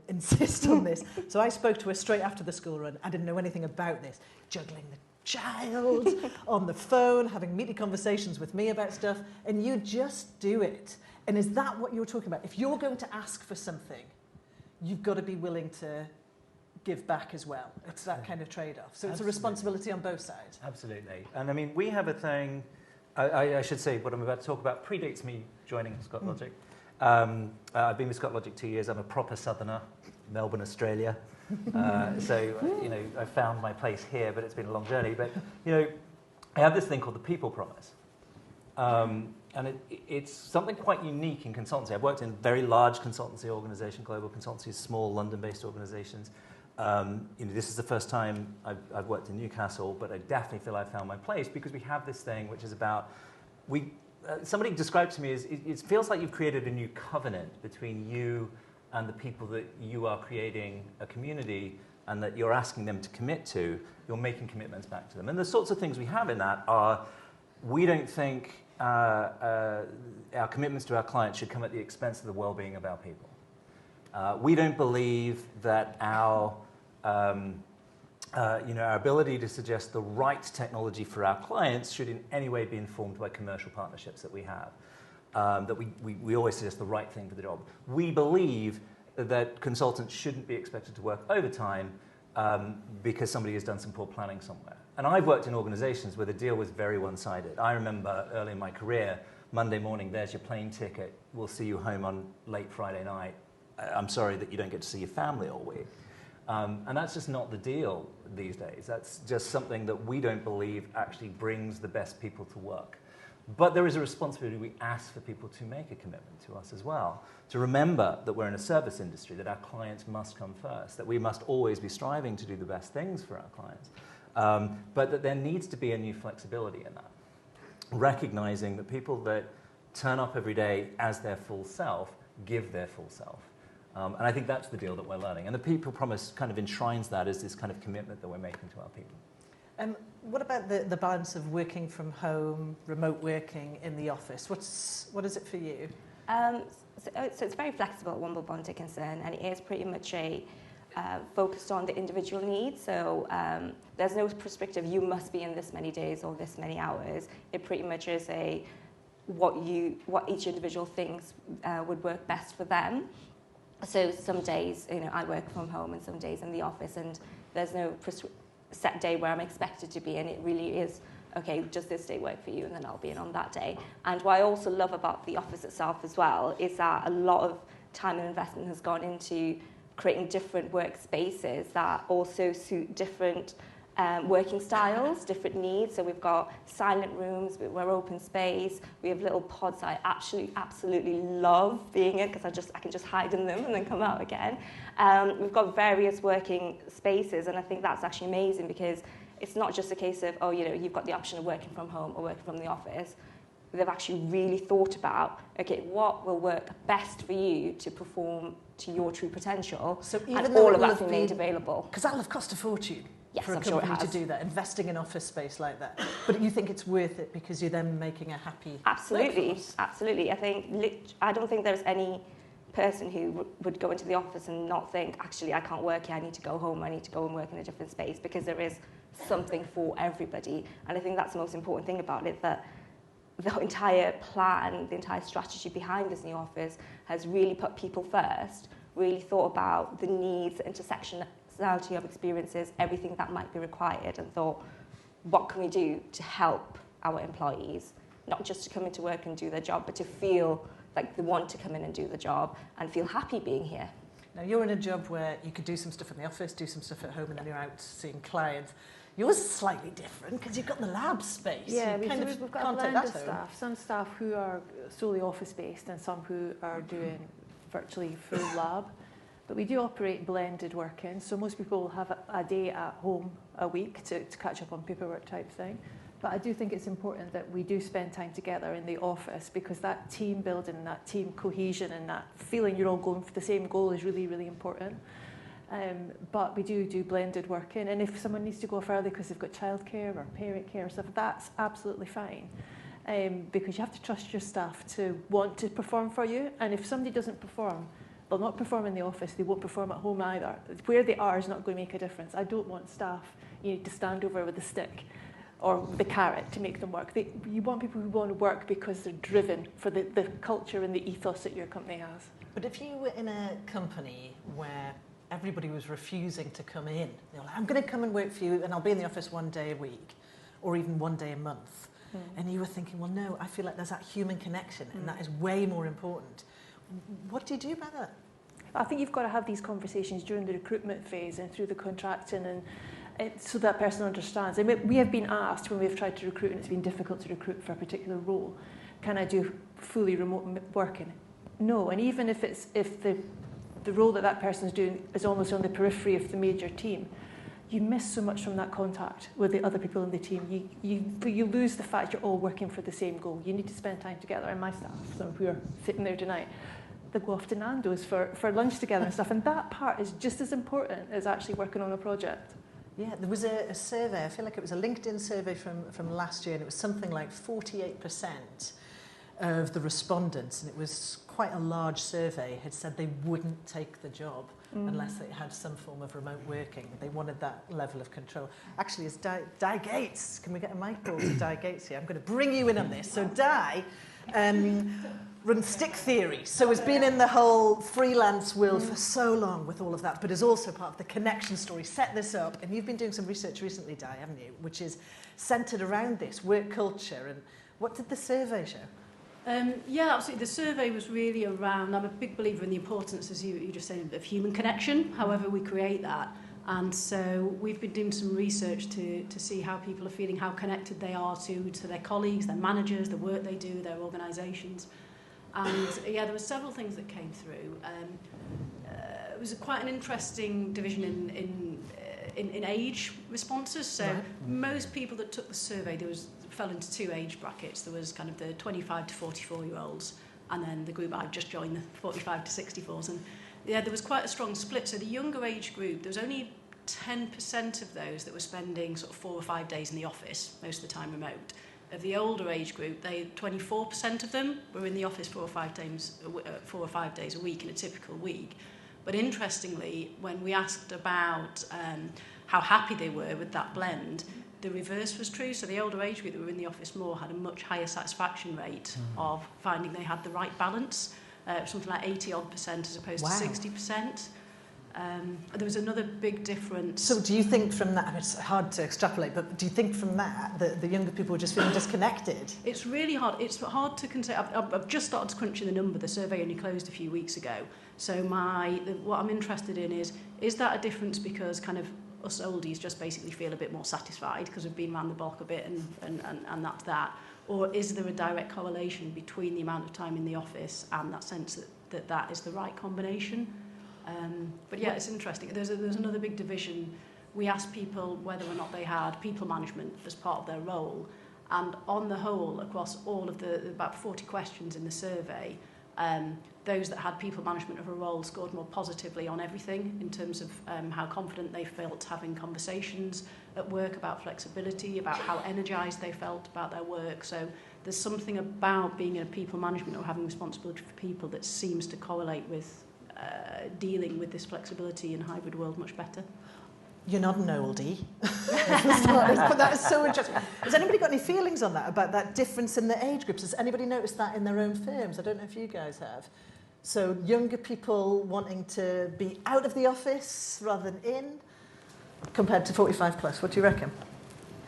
insist on this. So I spoke to her straight after the school run. I didn't know anything about this. Juggling the child on the phone, having meaty conversations with me about stuff, and you just do it. And is that what you're talking about? If you're going to ask for something, you've got to be willing to give back as well. It's that kind of trade-off. So it's a responsibility on both sides. Absolutely. And I mean, we have a thing, I should say what I'm about to talk about predates me joining Scott Logic. I've been with Scott Logic 2 years. I'm a proper southerner, Melbourne, Australia. I found my place here, but it's been a long journey. But, I have this thing called the people promise. And it's something quite unique in consultancy. I've worked in very large consultancy organizations, global consultancies, small London-based organizations. This is the first time I've worked in Newcastle, but I definitely feel I've found my place because we have this thing which is about, somebody described to me as, it feels like you've created a new covenant between you and the people that you are creating a community and that you're asking them to commit to. You're making commitments back to them. And the sorts of things we have in that are, we don't think our commitments to our clients should come at the expense of the well-being of our people. We don't believe that our ability to suggest the right technology for our clients should in any way be informed by commercial partnerships that we have. That we always suggest the right thing for the job. We believe that consultants shouldn't be expected to work overtime because somebody has done some poor planning somewhere. And I've worked in organizations where the deal was very one-sided. I remember early in my career, Monday morning, there's your plane ticket. We'll see you home on late Friday night. I'm sorry that you don't get to see your family all week. And that's just not the deal these days. That's just something that we don't believe actually brings the best people to work. But there is a responsibility. We ask for people to make a commitment to us as well, to remember that we're in a service industry, that our clients must come first, that we must always be striving to do the best things for our clients, but that there needs to be a new flexibility in that, recognizing that people that turn up every day as their full self give their full self. And I think that's the deal that we're learning. And the People Promise kind of enshrines that as this kind of commitment that we're making to our people. What about the balance of working from home, remote working in the office? What is it for you? So it's very flexible at Womble Bond Dickinson, and it is pretty much focused on the individual needs. So there's no prescriptive, you must be in this many days or this many hours. It pretty much is what each individual thinks would work best for them. So some days, I work from home and some days in the office, and there's no set day where I'm expected to be, and it really is, okay, does this day work for you? And then I'll be in on that day. And what I also love about the office itself as well is that a lot of time and investment has gone into creating different workspaces that also suit different working styles, different needs. So we've got silent rooms, we're open space, we have little pods I absolutely love being in because I can just hide in them and then come out again. We've got various working spaces, and I think that's actually amazing because it's not just a case of, oh, you've got the option of working from home or working from the office. They've actually really thought about, okay, what will work best for you to perform to your true potential, so even and though all of that's been made available. Because that'll have cost a fortune. Yes, for a I'm company sure it has. to do that, investing in office space like that. But you think it's worth it because you're then making a happy Absolutely, workforce? absolutely. I don't think there's any person who would go into the office and not think, actually, I can't work here, I need to go home, I need to go and work in a different space, because there is something for everybody. And I think that's the most important thing about it, that the entire plan, the entire strategy behind this new office has really put people first, really thought about the needs, intersectionality of experiences, everything that might be required, and thought, what can we do to help our employees, not just to come into work and do their job, but to feel like they want to come in and do the job and feel happy being here. Now, you're in a job where you could do some stuff in the office, do some stuff at home, and then you're out seeing clients. Yours is slightly different because you've got the lab space. Yeah, we've got a blend of staff. Some staff who are solely office-based and some who are doing virtually full lab. But we do operate blended working, so most people will have a day at home a week to catch up on paperwork type thing. But I do think it's important that we do spend time together in the office, because that team building, that team cohesion and that feeling you're all going for the same goal is really, really important. But we do blended working, and if someone needs to go further because they've got childcare or parent care or stuff, that's absolutely fine. Because you have to trust your staff to want to perform for you, and if somebody doesn't perform, they'll not perform in the office, they won't perform at home either. Where they are is not going to make a difference. I don't want staff to stand over with a stick or the carrot to make them work. You want people who want to work because they're driven for the culture and the ethos that your company has. But if you were in a company where everybody was refusing to come in, they're like, I'm going to come and work for you and I'll be in the office one day a week or even one day a month. And you were thinking, well, no, I feel like there's that human connection and that is way more important. What do you do about that? I think you've got to have these conversations during the recruitment phase and through the contracting, and so that person understands. And we have been asked when we've tried to recruit, and it's been difficult to recruit for a particular role, can I do fully remote working? No, and even if the role that person's doing is almost on the periphery of the major team, you miss so much from that contact with the other people in the team. You lose the fact you're all working for the same goal. You need to spend time together. And my staff, some who are sitting there tonight, they go off to Nando's for lunch together and stuff. And that part is just as important as actually working on a project. Yeah, there was a survey, I feel like it was a LinkedIn survey from last year, and it was something like 48% of the respondents, and it was quite a large survey, had said they wouldn't take the job unless they had some form of remote working. They wanted that level of control. Actually, it's Di Gates. Can we get a mic call to Di Gates here? I'm going to bring you in on this. So Di runs Stick Theory, so has been in the whole freelance world for so long with all of that, but is also part of the connection story. Set this up, and you've been doing some research recently, Di, haven't you, which is centred around this work culture. And what did the survey show? Yeah, absolutely. The survey was really around, I'm a big believer in the importance, as you just said, of human connection, however we create that. And so we've been doing some research to see how people are feeling, how connected they are to their colleagues, their managers, the work they do, their organisations. And yeah, there were several things that came through. It was quite an interesting division in age responses. So most people that took the survey, fell into two age brackets. There was kind of the 25 to 44-year-olds, and then the group I've just joined, the 45 to 64s. And yeah, there was quite a strong split. So the younger age group, there was only 10% of those that were spending sort of 4 or 5 days in the office, most of the time remote. Of the older age group, 24% of them were in the office 4 or 5 days a week in a typical week. But interestingly, when we asked about how happy they were with that blend, the reverse was true. So the older age group that were in the office more had a much higher satisfaction rate of finding they had the right balance, something like 80-odd% as opposed to 60%. There was another big difference. So do you think from that, I mean, it's hard to extrapolate, but do you think from that the younger people were just feeling disconnected? It's really hard. It's hard to consider. I've just started crunching the number. The survey only closed a few weeks ago. So what I'm interested in is that a difference because kind of us oldies just basically feel a bit more satisfied because we've been around the block a bit and that's that? Or is there a direct correlation between the amount of time in the office and that sense that is the right combination? But yeah, it's interesting. There's another big division. We asked people whether or not they had people management as part of their role. And on the whole, across all of the about 40 questions in the survey, those that had people management of a role scored more positively on everything in terms of how confident they felt having conversations at work about flexibility, about how energised they felt about their work. So there's something about being in a people management or having responsibility for people that seems to correlate with dealing with this flexibility in hybrid world much better. You're not an oldie. But that is so interesting. Has anybody got any feelings on that, about that difference in the age groups? Has anybody noticed that in their own firms? I don't know if you guys have. So younger people wanting to be out of the office rather than in, compared to 45 plus. What do you reckon?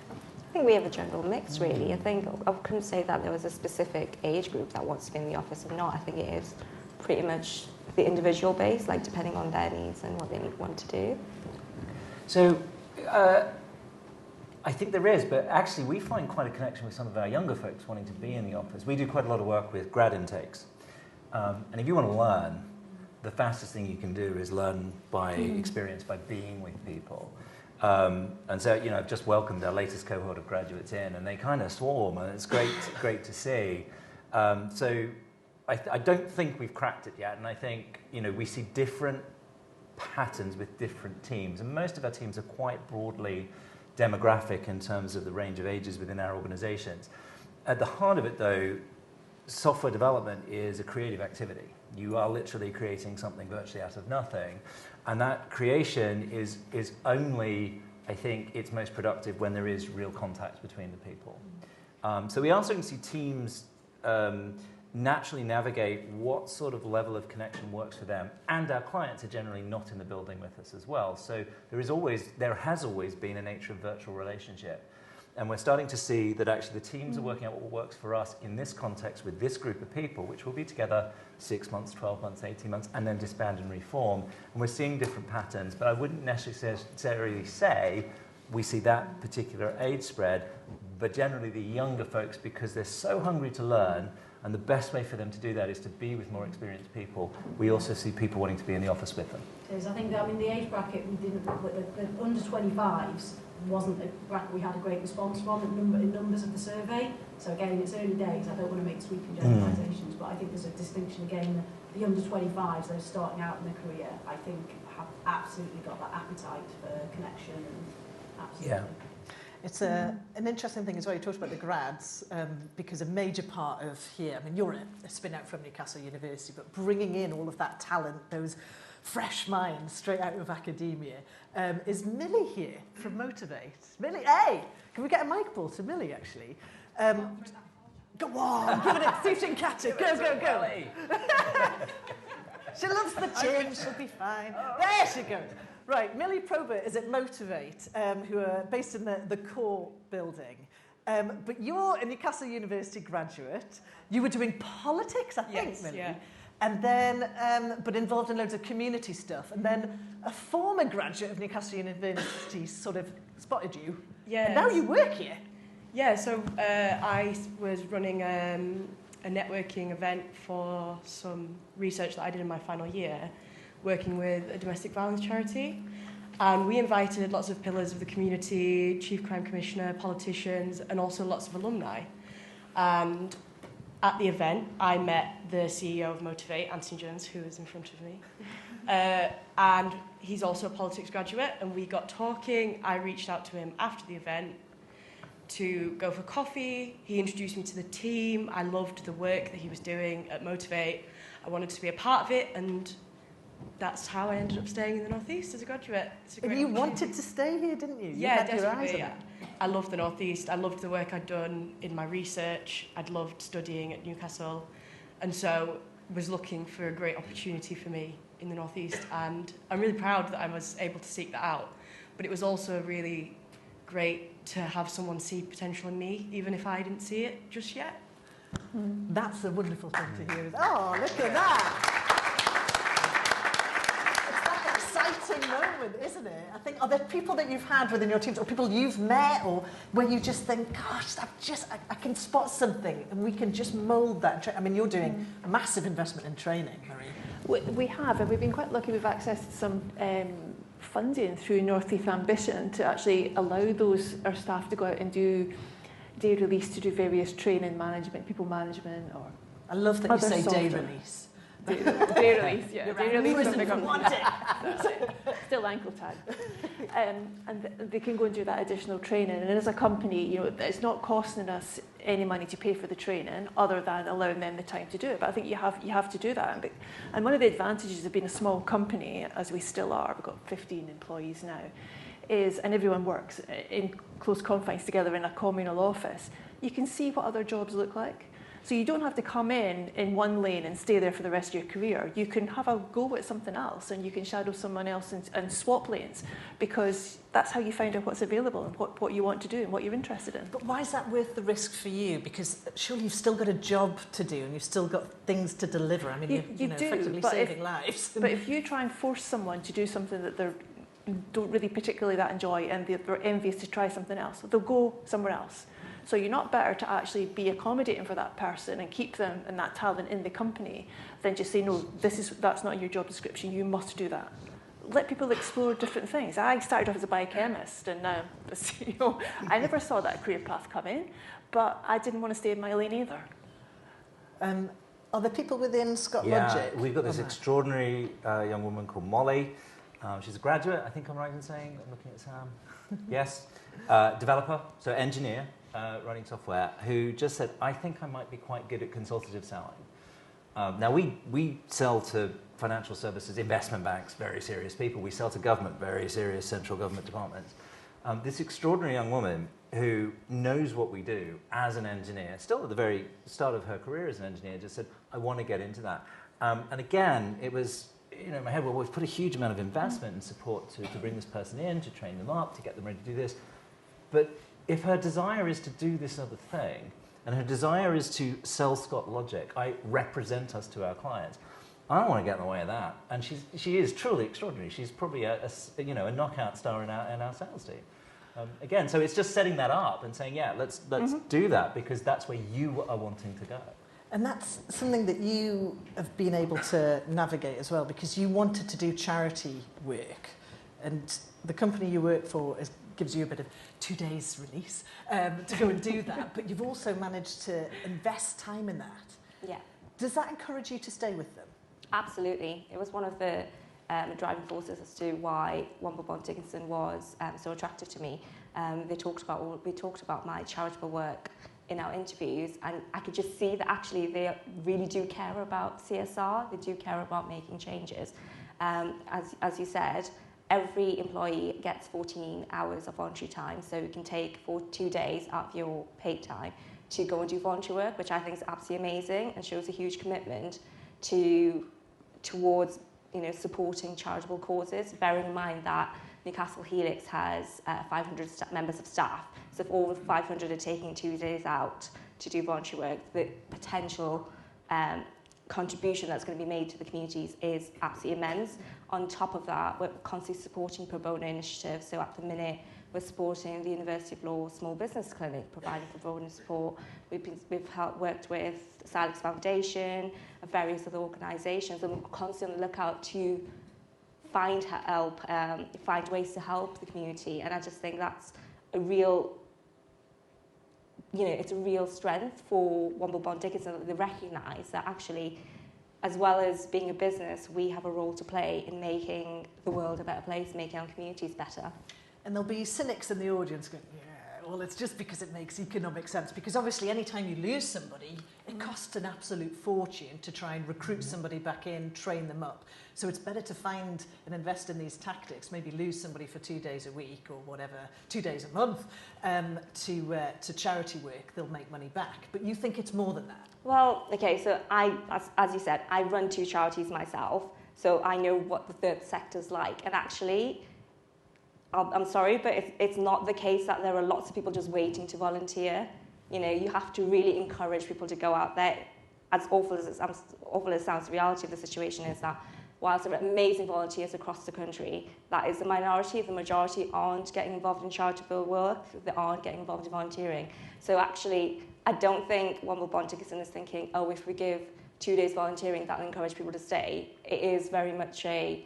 I think we have a general mix, really. I think I couldn't say that there was a specific age group that wants to be in the office or not. I think it is pretty much the individual base, like depending on their needs and what they want to do. So I think there is, but actually we find quite a connection with some of our younger folks wanting to be in the office. We do quite a lot of work with grad intakes. And if you want to learn, the fastest thing you can do is learn by experience, by being with people. And so, I've just welcomed our latest cohort of graduates in, and they kind of swarm, and it's great to see. So I don't think we've cracked it yet, and I think, we see different patterns with different teams, and most of our teams are quite broadly demographic in terms of the range of ages within our organizations. At the heart of it, though, software development is a creative activity. You are literally creating something virtually out of nothing, and that creation is only, I think, it's most productive when there is real contact between the people. So we are starting to see teams naturally navigate what sort of level of connection works for them, and our clients are generally not in the building with us as well. So there has always been a nature of virtual relationship, and we're starting to see that actually the teams are working out what works for us in this context with this group of people, which will be together 6 months, 12 months, 18 months, and then disband and reform. And we're seeing different patterns, but I wouldn't necessarily say we see that particular age spread, but generally the younger folks, because they're so hungry to learn, and the best way for them to do that is to be with more experienced people. We also see people wanting to be in the office with them. I think that, the age bracket we didn't, the under 25s wasn't a bracket we had a great response from in numbers of the survey. So again, it's early days. I don't want to make sweeping generalisations, but I think there's a distinction again. The under 25s, those starting out in their career, I think have absolutely got that appetite for connection and absolutely. Yeah. It's an interesting thing as well. You talked about the grads, because a major part of here, you're a spin out from Newcastle University, but bringing in all of that talent, those fresh minds straight out of academia, is Millie here from Motivate. Millie, hey, can we get a mic ball to Millie actually? Go on, give it a, see if she can catch it. Go. She loves the gym, she'll be fine. There she goes. Right, Millie Probert is at Motivate, who are based in the core building. But you're a Newcastle University graduate. You were doing politics, I think, Millie. Yeah. And then, but involved in loads of community stuff. And then a former graduate of Newcastle University sort of spotted you. Yeah. And now you work here. Yeah, so I was running a networking event for some research that I did in my final year, working with a domestic violence charity. And we invited lots of pillars of the community, Chief Crime Commissioner, politicians, and also lots of alumni. And at the event, I met the CEO of Motivate, Anthony Jones, who is in front of me. And he's also a politics graduate, and we got talking. I reached out to him after the event to go for coffee. He introduced me to the team. I loved the work that he was doing at Motivate. I wanted to be a part of it, and that's how I ended up staying in the North East as a graduate. And you wanted to stay here, didn't you? Yeah, definitely. I loved the North East. I loved the work I'd done in my research. I'd loved studying at Newcastle. And so was looking for a great opportunity for me in the North East. And I'm really proud that I was able to seek that out. But it was also really great to have someone see potential in me, even if I didn't see it just yet. That's a wonderful thing to hear. Oh, look at that. Exciting amazing moment, isn't it? I think, are there people that you've had within your teams, or people you've met, or where you just think, gosh, I can spot something, and we can just mould that? I mean, you're doing massive investment in training, Marie. We have, and we've been quite lucky. We've accessed some funding through North East Ambition to actually allow our staff to go out and do day release, to do various training, management, people management, or I love that you say day release. Day release, yeah. Day release from the company. That's it. Still ankle tag. And they can go and do that additional training. And as a company, it's not costing us any money to pay for the training, other than allowing them the time to do it. But I think you have to do that. And one of the advantages of being a small company, as we still are, we've got 15 employees now, and everyone works in close confines together in a communal office, you can see what other jobs look like. So you don't have to come in one lane and stay there for the rest of your career. You can have a go at something else, and you can shadow someone else and swap lanes, because that's how you find out what's available and what you want to do and what you're interested in. But why is that worth the risk for you? Because surely you've still got a job to do, and you've still got things to deliver. I mean, you know, effectively saving lives. But if you try and force someone to do something that they don't really particularly that enjoy, and they're envious to try something else, they'll go somewhere else. So you're not better to actually be accommodating for that person and keep them and that talent in the company than just say, no, that's not your job description, you must do that. Let people explore different things. I started off as a biochemist, and now, I never saw that career path coming, but I didn't want to stay in my lane either. Are there people within Scott Logic? We've got this extraordinary young woman called Molly. She's a graduate, I think I'm right in saying. I'm looking at Sam. Yes. Developer, so engineer, running software, who just said, I think I might be quite good at consultative selling. Now, we sell to financial services, investment banks, very serious people. We sell to government, very serious central government departments. This extraordinary young woman who knows what we do as an engineer, still at the very start of her career as an engineer, just said, I want to get into that. And again, it was, in my head, well, we've put a huge amount of investment and support to bring this person in, to train them up, to get them ready to do this. But if her desire is to do this other thing, and her desire is to sell Scott Logic, I represent us to our clients, I don't want to get in the way of that. And she is truly extraordinary. She's probably a knockout star in our sales team. Again, so it's just setting that up and saying, yeah, let's do that, because that's where you are wanting to go. And that's something that you have been able to navigate as well, because you wanted to do charity work, and the company you work for gives you a bit of 2 days release to go and do that, but you've also managed to invest time in that. Yeah. Does that encourage you to stay with them? Absolutely. It was one of the driving forces as to why Womble Bond Dickinson was so attractive to me. We talked about my charitable work in our interviews, and I could just see that actually they really do care about CSR, they do care about making changes. As you said, every employee gets 14 hours of voluntary time, so you can take 2 days out of your paid time to go and do voluntary work, which I think is absolutely amazing and shows a huge commitment towards supporting charitable causes, bearing in mind that Newcastle Helix has 500 members of staff. So if all 500 are taking 2 days out to do voluntary work, the potential contribution that's going to be made to the communities is absolutely immense. On top of that, we're constantly supporting pro bono initiatives. So at the minute, we're supporting the University of Law Small Business Clinic, providing pro bono support. We've worked with the Helix Foundation and various other organisations, and we're constantly on the lookout to find help, find ways to help the community. And I just think that's a real, it's a real strength for Womble Bond Dickinson that they recognise that actually, as well as being a business, we have a role to play in making the world a better place, making our communities better. And there'll be cynics in the audience going, well, it's just because it makes economic sense. Because obviously, any time you lose somebody, it costs an absolute fortune to try and recruit somebody back in, train them up. So it's better to find and invest in these tactics, maybe lose somebody for 2 days a week or whatever, 2 days a month, to charity work. They'll make money back. But you think it's more than that? Well, okay, so as you said, I run 2 charities myself, so I know what the third sector's like. And actually, I'm sorry, but it's not the case that there are lots of people just waiting to volunteer. You have to really encourage people to go out there. As awful as it sounds, the reality of the situation is that whilst there are amazing volunteers across the country, that is the minority. The majority aren't getting involved in charitable work, they aren't getting involved in volunteering. So actually, I don't think One Will Bond Dickinson is thinking, oh, if we give 2 days volunteering, that will encourage people to stay. It is very much a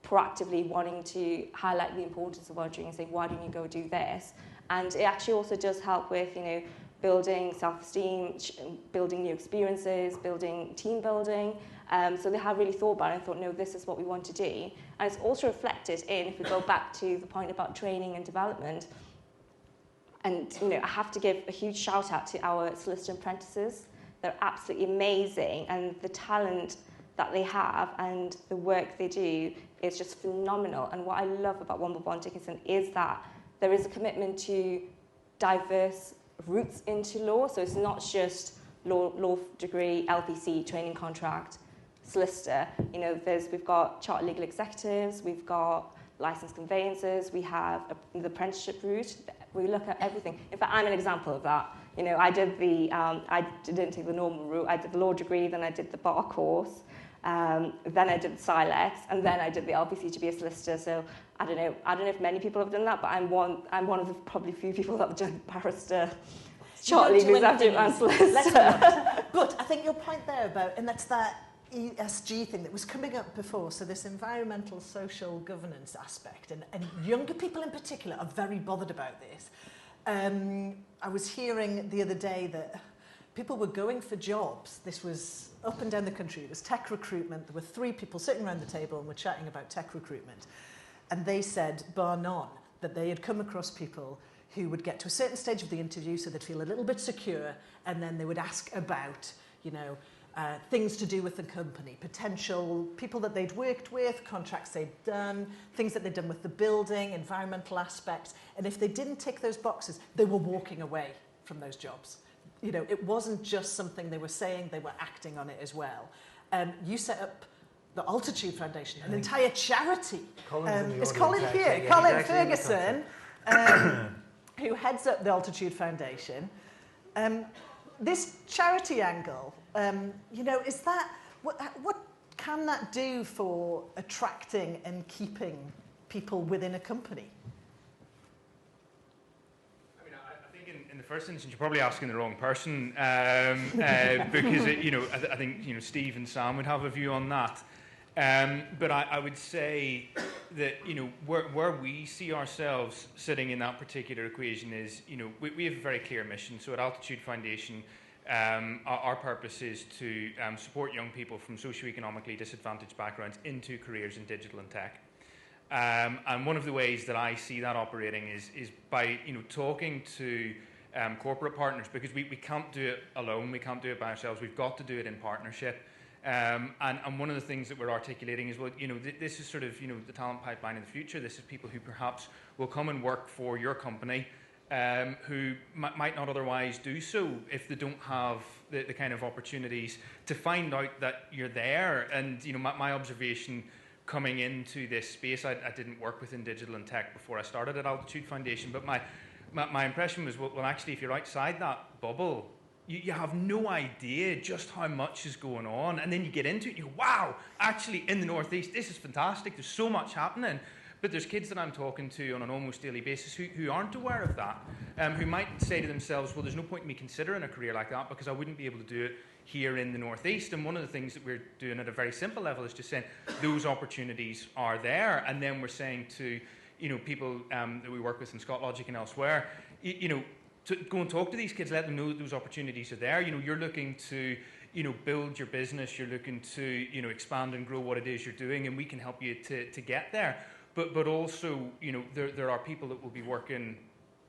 proactively wanting to highlight the importance of volunteering and saying, why don't you go do this? And it actually also does help with, building self-esteem, building new experiences, building team building. So they have really thought about it and thought, no, this is what we want to do. And it's also reflected in, if we go back to the point about training and development, and I have to give a huge shout out to our solicitor apprentices. They're absolutely amazing, and the talent that they have and the work they do is just phenomenal. And what I love about One Will Bond Dickinson is that there is a commitment to diverse routes into law. So it's not just law degree, LPC, training contract, solicitor. We've got chartered legal executives, we've got licensed conveyancers, we have the apprenticeship route. We look at everything. In fact, I'm an example of that. I didn't take the normal route. I did the law degree, then I did the bar course, then I did the SILEX, and then I did the LPC to be a solicitor. So I don't know if many people have done that, but I'm one of the probably few people that have done barrister, chartered legal executive, and solicitor. But I think your point there about, and that's that ESG thing that was coming up before, so this environmental social governance aspect, and younger people in particular are very bothered about this. I was hearing the other day that people were going for jobs. This was up and down the country. It was tech recruitment. There were 3 people sitting around the table and were chatting about tech recruitment. And they said, bar none, that they had come across people who would get to a certain stage of the interview so they'd feel a little bit secure, and then they would ask about, things to do with the company, potential people that they'd worked with, contracts they'd done, things that they'd done with the building, environmental aspects. And if they didn't tick those boxes, they were walking away from those jobs. It wasn't just something they were saying, they were acting on it as well. You set up the Altitude Foundation, an entire charity. It's Colin here, Colin Ferguson, who heads up the Altitude Foundation. This charity angle, is that, what can that do for attracting and keeping people within a company? I think in the first instance, you're probably asking the wrong person, because I think Steve and Sam would have a view on that. But I would say that where we see ourselves sitting in that particular equation is we have a very clear mission. So at Altitude Foundation, our purpose is to support young people from socioeconomically disadvantaged backgrounds into careers in digital and tech. And one of the ways that I see that operating is by talking to corporate partners, because we can't do it alone, we can't do it by ourselves, we've got to do it in partnership. And one of the things that we're articulating is, well, this is sort of, the talent pipeline in the future. This is people who perhaps will come and work for your company, who might not otherwise do so if they don't have the kind of opportunities to find out that you're there. And, my observation coming into this space, I didn't work within digital and tech before I started at Altitude Foundation, but my impression was, well, actually, if you're outside that bubble, you have no idea just how much is going on. And then you get into it and you go, wow, actually in the Northeast, this is fantastic. There's so much happening. But there's kids that I'm talking to on an almost daily basis who aren't aware of that, who might say to themselves, well, there's no point in me considering a career like that because I wouldn't be able to do it here in the Northeast. And one of the things that we're doing at a very simple level is just saying those opportunities are there. And then we're saying to people that we work with in Scott Logic and elsewhere, to go and talk to these kids, let them know that those opportunities are there. You're looking to, build your business, you're looking to, expand and grow what it is you're doing, and we can help you to get there. But also, there are people that will be working,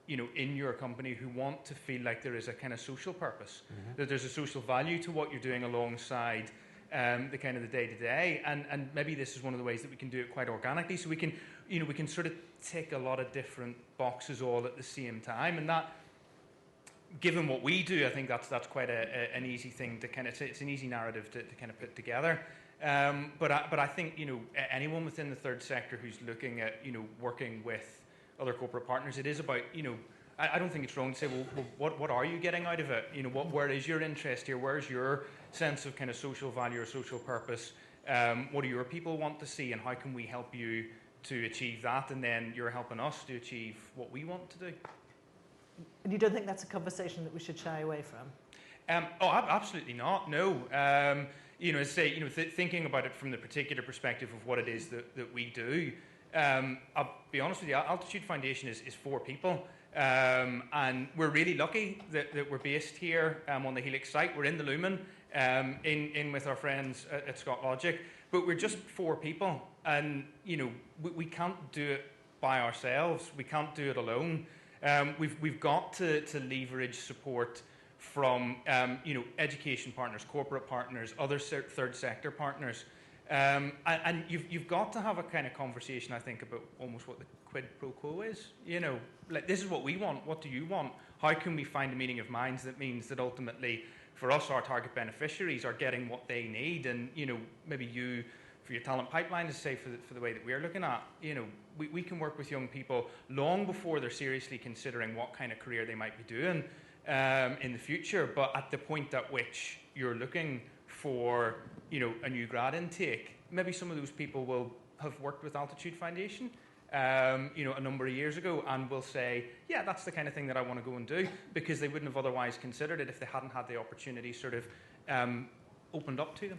in your company who want to feel like there is a kind of social purpose, that there's a social value to what you're doing alongside the kind of the day-to-day. And maybe this is one of the ways that we can do it quite organically. So we can sort of tick a lot of different boxes all at the same time. And that, given what we do, I think that's quite an easy thing to kind of, it's an easy narrative to kind of put together. But I think, anyone within the third sector who's looking at, working with other corporate partners, it is about, I don't think it's wrong to say, well, what are you getting out of it? Where is your interest here? Where's your sense of kind of social value or social purpose? What do your people want to see, and how can we help you to achieve that? And then you're helping us to achieve what we want to do. And you don't think that's a conversation that we should shy away from? Absolutely not. No. Thinking about it from the particular perspective of what it is that we do, I'll be honest with you, Altitude Foundation is for people. And we're really lucky that we're based here on the Helix site. We're in the Lumen, in with our friends at Scott Logic, but we're just for people. And, we can't do it by ourselves. We can't do it alone. We've got to leverage support from education partners, corporate partners, other third sector partners, and you've got to have a kind of conversation, I think, about almost what the quid pro quo is. Like, this is what we want. What do you want? How can we find a meeting of minds that means that ultimately, for us, our target beneficiaries are getting what they need, and maybe you, for your talent pipeline, to say for the way that we're looking at, we can work with young people long before they're seriously considering what kind of career they might be doing in the future, but at the point at which you're looking for, a new grad intake, maybe some of those people will have worked with Altitude Foundation, a number of years ago, and will say, yeah, that's the kind of thing that I want to go and do, because they wouldn't have otherwise considered it if they hadn't had the opportunity sort of opened up to them.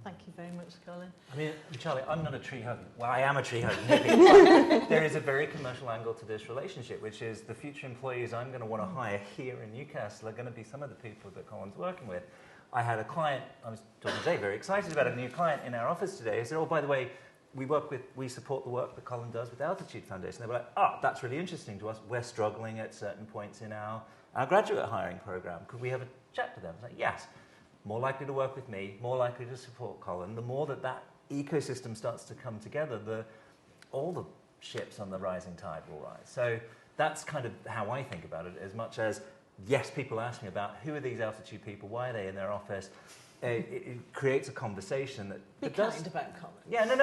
Thank you very much, Colin. I mean, Charlie, I'm not a tree hugging. Well, I am a tree hugging hippie. There is a very commercial angle to this relationship, which is the future employees I'm going to want to hire here in Newcastle are going to be some of the people that Colin's working with. I had a client, I was talking today, very excited about a new client in our office today. He said, oh, by the way, we support the work that Colin does with Altitude Foundation. They were like, oh, that's really interesting to us. We're struggling at certain points in our graduate hiring program. Could we have a chat to them? I was like, yes. More likely to work with me, more likely to support Colin. The more that ecosystem starts to come together, all the ships on the rising tide will rise. So that's kind of how I think about it, as much as, yes, people ask me about who are these Altitude people, why are they in their office? It creates a conversation that... Be kind about Colin. Yeah, no,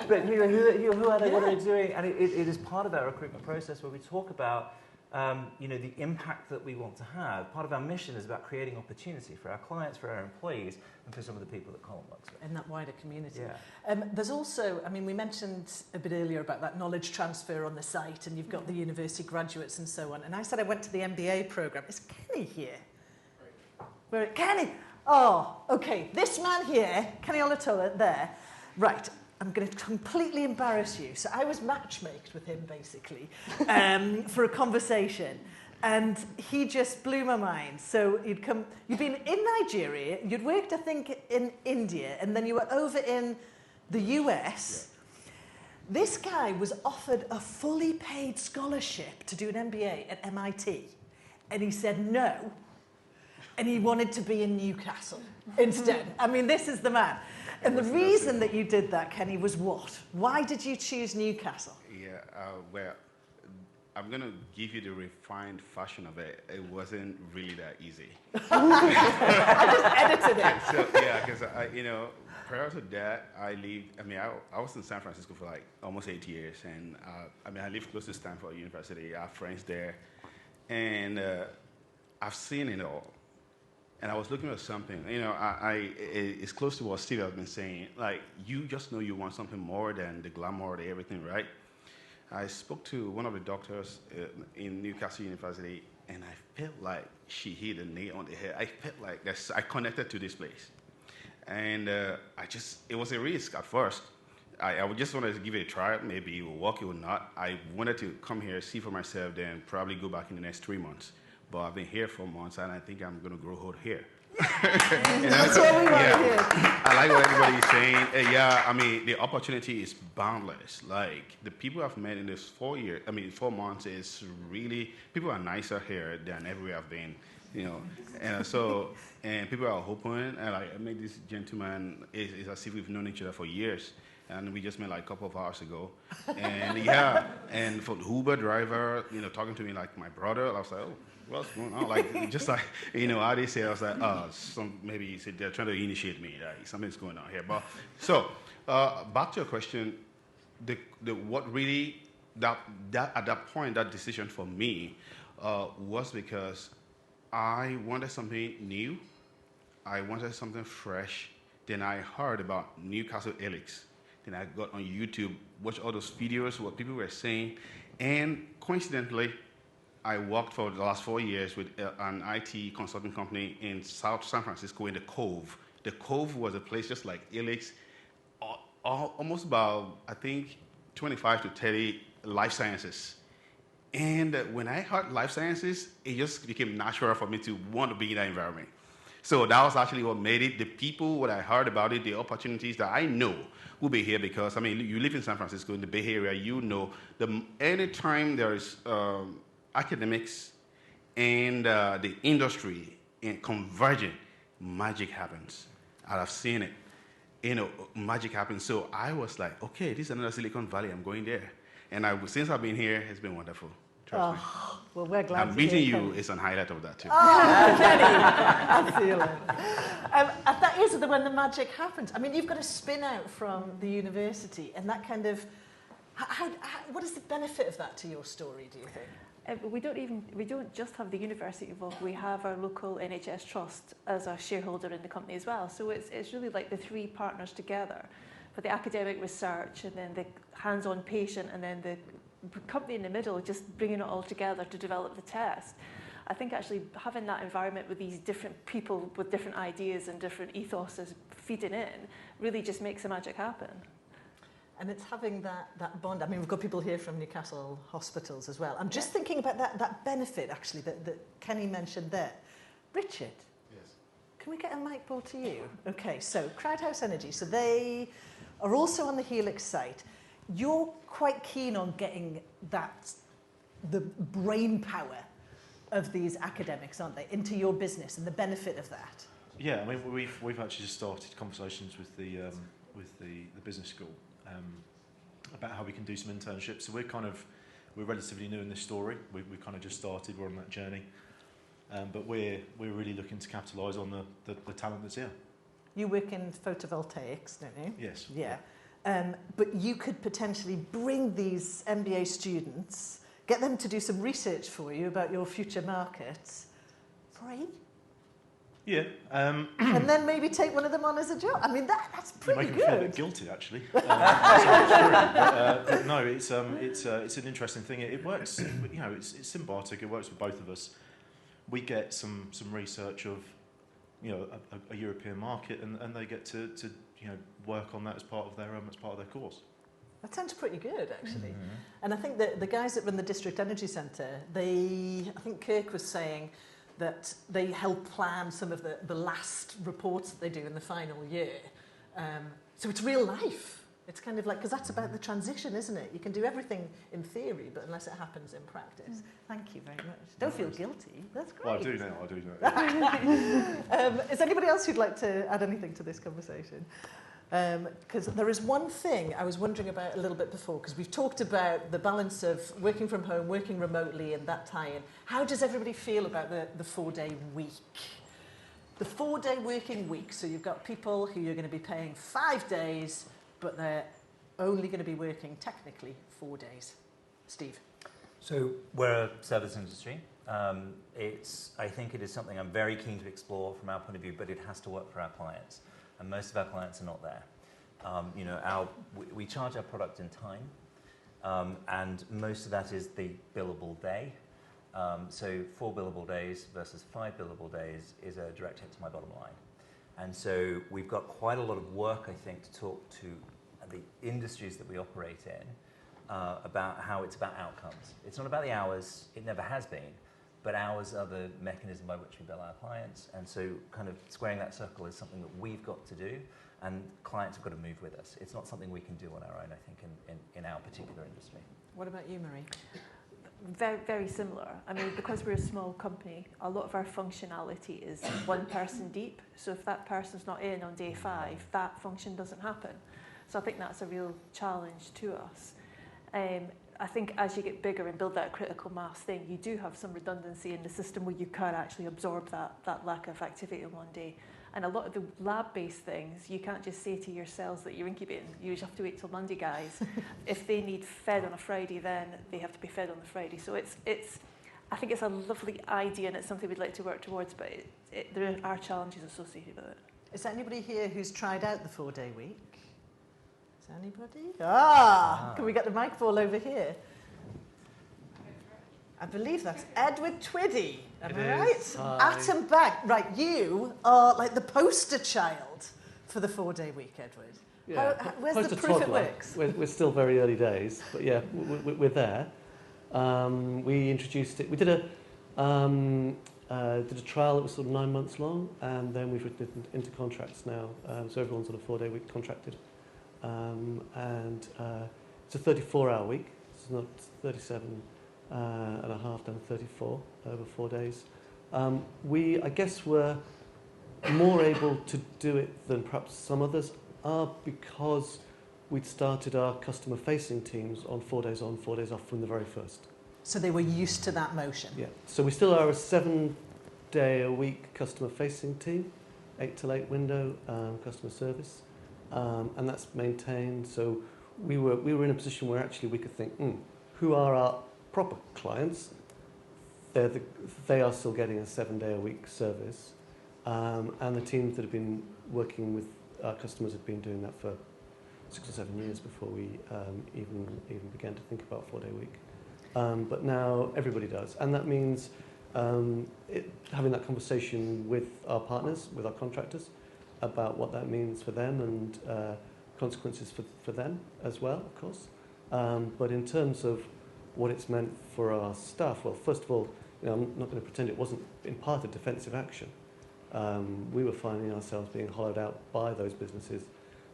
but who are they, what are they doing? And it is part of our recruitment process where we talk about the impact that we want to have. Part of our mission is about creating opportunity for our clients, for our employees, and for some of the people that Colin works with. In that wider community. Yeah. There's also, we mentioned a bit earlier about that knowledge transfer on the site, and you've got the university graduates and so on. And I said I went to the MBA programme. Is Kenny here? Where, Kenny! Oh, okay. This man here, Kenny Olatoa, there. Right. I'm going to completely embarrass you. So I was matchmaked with him, basically, for a conversation. And he just blew my mind. So you'd been in Nigeria, you'd worked, I think, in India, and then you were over in the US. Yeah. This guy was offered a fully paid scholarship to do an MBA at MIT. And he said no. And he wanted to be in Newcastle instead. This is the man. And the reason that you did that, Kenny, was what? Why did you choose Newcastle? Yeah, well, I'm going to give you the refined fashion of it. It wasn't really that easy. I just edited it. So, yeah, because, prior to that, I was in San Francisco for like almost 8 years. And, I lived close to Stanford University. I have friends there. And I've seen it all. And I was looking at something, it's close to what Steve has been saying. Like, you just know you want something more than the glamour, the everything, right? I spoke to one of the doctors in Newcastle University, and I felt like she hit a nail on the head. I felt like I connected to this place. And it was a risk at first. I would just wanted to give it a try. Maybe it will work, it will not. I wanted to come here, see for myself, then probably go back in the next 3 months. But I've been here for months, and I think I'm going to grow hold here. That's what we want to hear. I like what everybody is saying. The opportunity is boundless. Like, the people I've met in this 4 months is really, people are nicer here than everywhere I've been. And people are open. And I met this gentleman, it's as if we've known each other for years. And we just met like a couple of hours ago. And and for the Uber driver, talking to me like my brother, I was like, oh, what's going on? Like, just like, how they say, I was like, maybe he said they're trying to initiate me. Like, something's going on here. But so, back to your question, what really, that at that point, that decision for me was because I wanted something new. I wanted something fresh. Then I heard about Newcastle Helix. Then I got on YouTube, watched all those videos, what people were saying, and coincidentally, I worked for the last 4 years with an IT consulting company in South San Francisco in the Cove. The Cove was a place just like Helix, almost about, I think, 25 to 30 life sciences. And when I heard life sciences, it just became natural for me to want to be in that environment. So that was actually what made it. The people, what I heard about it, the opportunities that I know will be here because, I mean, you live in San Francisco, in the Bay Area, you know, anytime there is academics and the industry and converging, magic happens. I've seen it. Magic happens. So I was like, okay, this is another Silicon Valley. I'm going there. And since I've been here, it's been wonderful. Trust me. Well, we're glad and meeting you is a highlight of that, too. Oh, Kenny, I feel it. And that is when the magic happens. I mean, you've got a spin out from the university, and that kind of... what is the benefit of that to your story, do you think? We don't just have the university involved, we have our local NHS trust as a shareholder in the company as well. So it's really like the three partners together for the academic research and then the hands-on patient and then the company in the middle just bringing it all together to develop the test. I think actually having that environment with these different people with different ideas and different ethoses feeding in really just makes the magic happen. And it's having that bond. I mean, we've got people here from Newcastle hospitals as well. I'm just thinking about that benefit, actually, that Kenny mentioned there. Richard? Yes. Can we get a mic brought to you? Okay, so Crowdhouse Energy. So they are also on the Helix site. You're quite keen on getting the brain power of these academics, aren't they, into your business and the benefit of that? Yeah, I mean, we've actually just started conversations with the business school about how we can do some internships. So we're relatively new in this story. We kind of just started. We're on that journey, but we're really looking to capitalise on the talent that's here. You work in photovoltaics, don't you? Yes. Yeah. But you could potentially bring these MBA students, get them to do some research for you about your future markets, free. Yeah. And then maybe take one of them on as a job. I mean, that's pretty good. You make me feel a bit guilty, actually. But no, it's an interesting thing. It works. It's symbiotic. It works for both of us. We get some research of a European market, and they get to work on that as part of their course. That sounds pretty good, actually. Mm-hmm. And I think that the guys that run the District Energy Centre, I think Kirk was saying that they help plan some of the last reports that they do in the final year. So it's real life. It's kind of like, because that's about the transition, isn't it? You can do everything in theory, but unless it happens in practice. Thank you very much. Don't feel guilty. That's great. Well, I do now. Is anybody else who'd like to add anything to this conversation? Because there is one thing I was wondering about a little bit before, because we've talked about the balance of working from home, working remotely, and that tie-in. How does everybody feel about the 4-day week? The 4-day working week, so you've got people who you're going to be paying 5 days, but they're only going to be working technically 4 days. Steve? So we're a service industry. I think it is something I'm very keen to explore from our point of view, but it has to work for our clients. And most of our clients are not there. We charge our product in time, and most of that is the billable day. So 4 billable days versus 5 billable days is a direct hit to my bottom line. And so we've got quite a lot of work, I think, to talk to the industries that we operate in about how it's about outcomes. It's not about the hours, it never has been, but hours are the mechanism by which we bill our clients. And so kind of squaring that circle is something that we've got to do, and clients have got to move with us. It's not something we can do on our own, I think, in our particular industry. What about you, Marie? Very, very similar. I mean, because we're a small company, a lot of our functionality is one person deep. So if that person's not in on day 5, that function doesn't happen. So I think that's a real challenge to us. I think as you get bigger and build that critical mass thing, you do have some redundancy in the system where you can actually absorb that lack of activity in one day. And a lot of the lab-based things, you can't just say to your cells that you're incubating. You just have to wait till Monday, guys. If they need fed on a Friday, then they have to be fed on the Friday. So I think it's a lovely idea, and it's something we'd like to work towards, but there are challenges associated with it. Is there anybody here who's tried out the 4-day week? Is there anybody? Can we get the mic ball over here? I believe that's Edward Twiddy. Am I right? At and back. Right, you are like the poster child for the 4-day week, Edward. Yeah, Where's the proof it works? We're still very early days, but yeah, we're there. We introduced it. We did a trial that was sort of 9 months long, and then we've written it into contracts now. So everyone's on a 4-day week contracted, and it's a 34-hour week. It's not 37 and a half down to 34 over 4 days. We, I guess, were more able to do it than perhaps some others are because we'd started our customer-facing teams on 4 days on, 4 days off from the very first. So they were used to that motion? Yeah. So we still are a 7-day-a-week customer-facing team, 8 till 8 window customer service, and that's maintained. So we were in a position where actually we could think, who are our proper clients? They are still getting a 7-day-a-week service, and the teams that have been working with our customers have been doing that for 6 or 7 years before we even began to think about 4-day week. But now everybody does, and that means having that conversation with our partners, with our contractors, about what that means for them and consequences for them as well, of course. But in terms of what it's meant for our staff, well, first of all, I'm not going to pretend it wasn't in part a defensive action. We were finding ourselves being hollowed out by those businesses,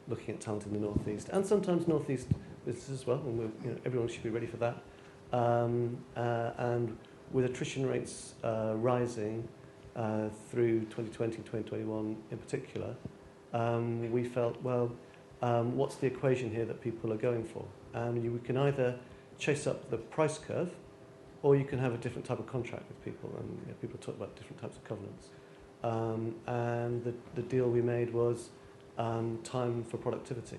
looking at talent in the North East, and sometimes North East businesses as well, and everyone should be ready for that. And with attrition rates rising through 2020 and 2021 in particular, we felt, well, what's the equation here that people are going for? And we can either chase up the price curve, or you can have a different type of contract with people, and people talk about different types of covenants. And the deal we made was time for productivity,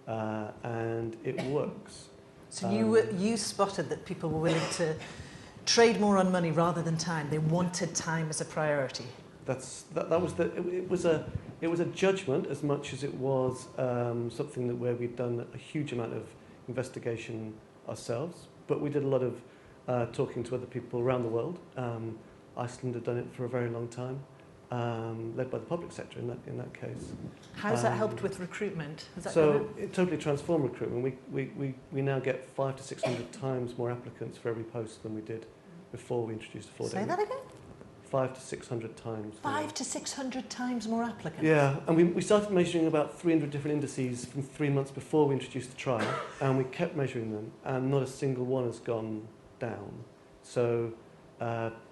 and it works. So you spotted that people were willing to trade more on money rather than time. They wanted time as a priority. It was a judgment as much as it was something where we'd done a huge amount of investigation ourselves, but we did a lot of talking to other people around the world. Iceland had done it for a very long time, led by the public sector in that case. How's that helped with recruitment? It totally transformed recruitment. We now get 500 to 600 times more applicants for every post than we did before we introduced a 4-day. Say that again? 500 to 600 times. 500 to 600 times more applicants? Yeah, and we started measuring about 300 different indices from 3 months before we introduced the trial, and we kept measuring them, and not a single one has gone down. So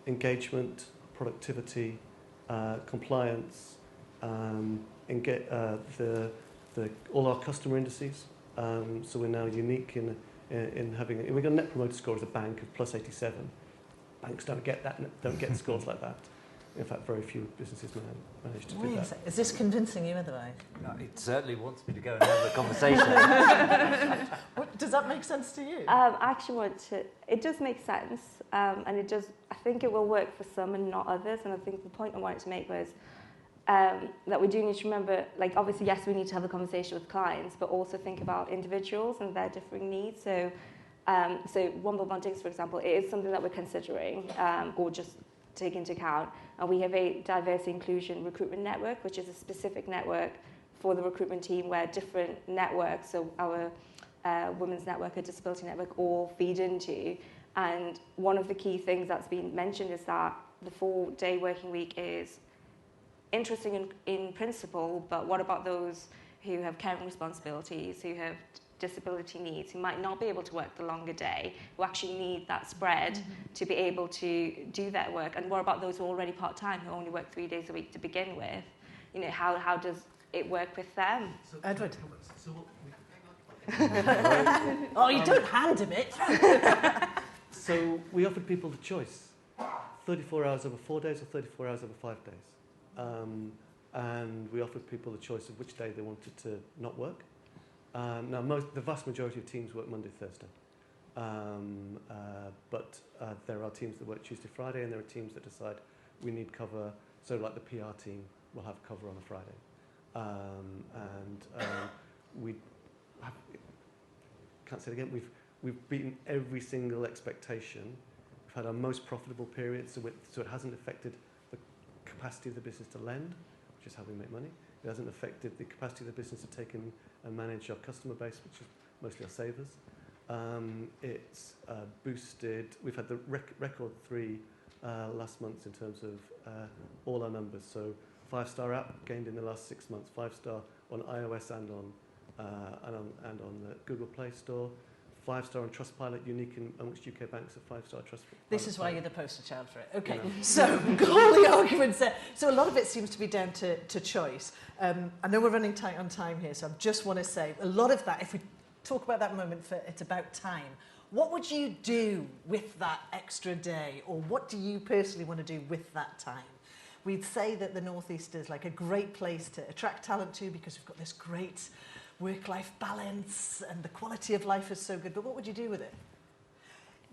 engagement, productivity, compliance, all our customer indices. So we're now unique in having. We've got a net promoter score as a bank of plus 87. Banks don't get scores like that. In fact, very few businesses manage to do that. Is this convincing you otherwise? No, it certainly wants me to go and have a conversation. Does that make sense to you? Actually, it does make sense, and it does. I think it will work for some and not others. And I think the point I wanted to make was that we do need to remember, like, obviously, yes, we need to have a conversation with clients, but also think about individuals and their differing needs. So Womble Bondings, for example, it is something that we're considering or just take into account. And we have a diversity inclusion recruitment network, which is a specific network for the recruitment team where different networks, so our women's network, our disability network, all feed into. And one of the key things that's been mentioned is that the 4-day working week is interesting in principle, but what about those who have caring responsibilities, who have disability needs, who might not be able to work the longer day, who actually need that spread to be able to do their work? And what about those who are already part-time, who only work 3 days a week to begin with? How does it work with them? So, Edward. Oh, you don't hand him it. So we offered people the choice, 34 hours over 4 days or 34 hours over 5 days. And we offered people the choice of which day they wanted to not work. Now, the vast majority of teams work Monday, Thursday. But there are teams that work Tuesday, Friday, and there are teams that decide we need cover. So like the PR team will have cover on a Friday. We can't say it again. We've beaten every single expectation. We've had our most profitable period, so it hasn't affected the capacity of the business to lend, which is how we make money. It hasn't affected the capacity of the business to take in and manage our customer base, which is mostly our savers. It's boosted. We've had the record 3 last months in terms of all our numbers. So 5-star app gained in the last 6 months. 5-star on iOS and on the Google Play Store. 5-star on Trustpilot, unique amongst UK banks. A 5-star Trustpilot. This is why you're the poster child for it. Okay, Yeah. so all the arguments there. So a lot of it seems to be down to choice. I know we're running tight on time here, so I just want to say a lot of that, if we talk about that moment for it's about time, what would you do with that extra day, or what do you personally want to do with that time? We'd say that the North East is like a great place to attract talent to because we've got this great work-life balance and the quality of life is so good, but what would you do with it?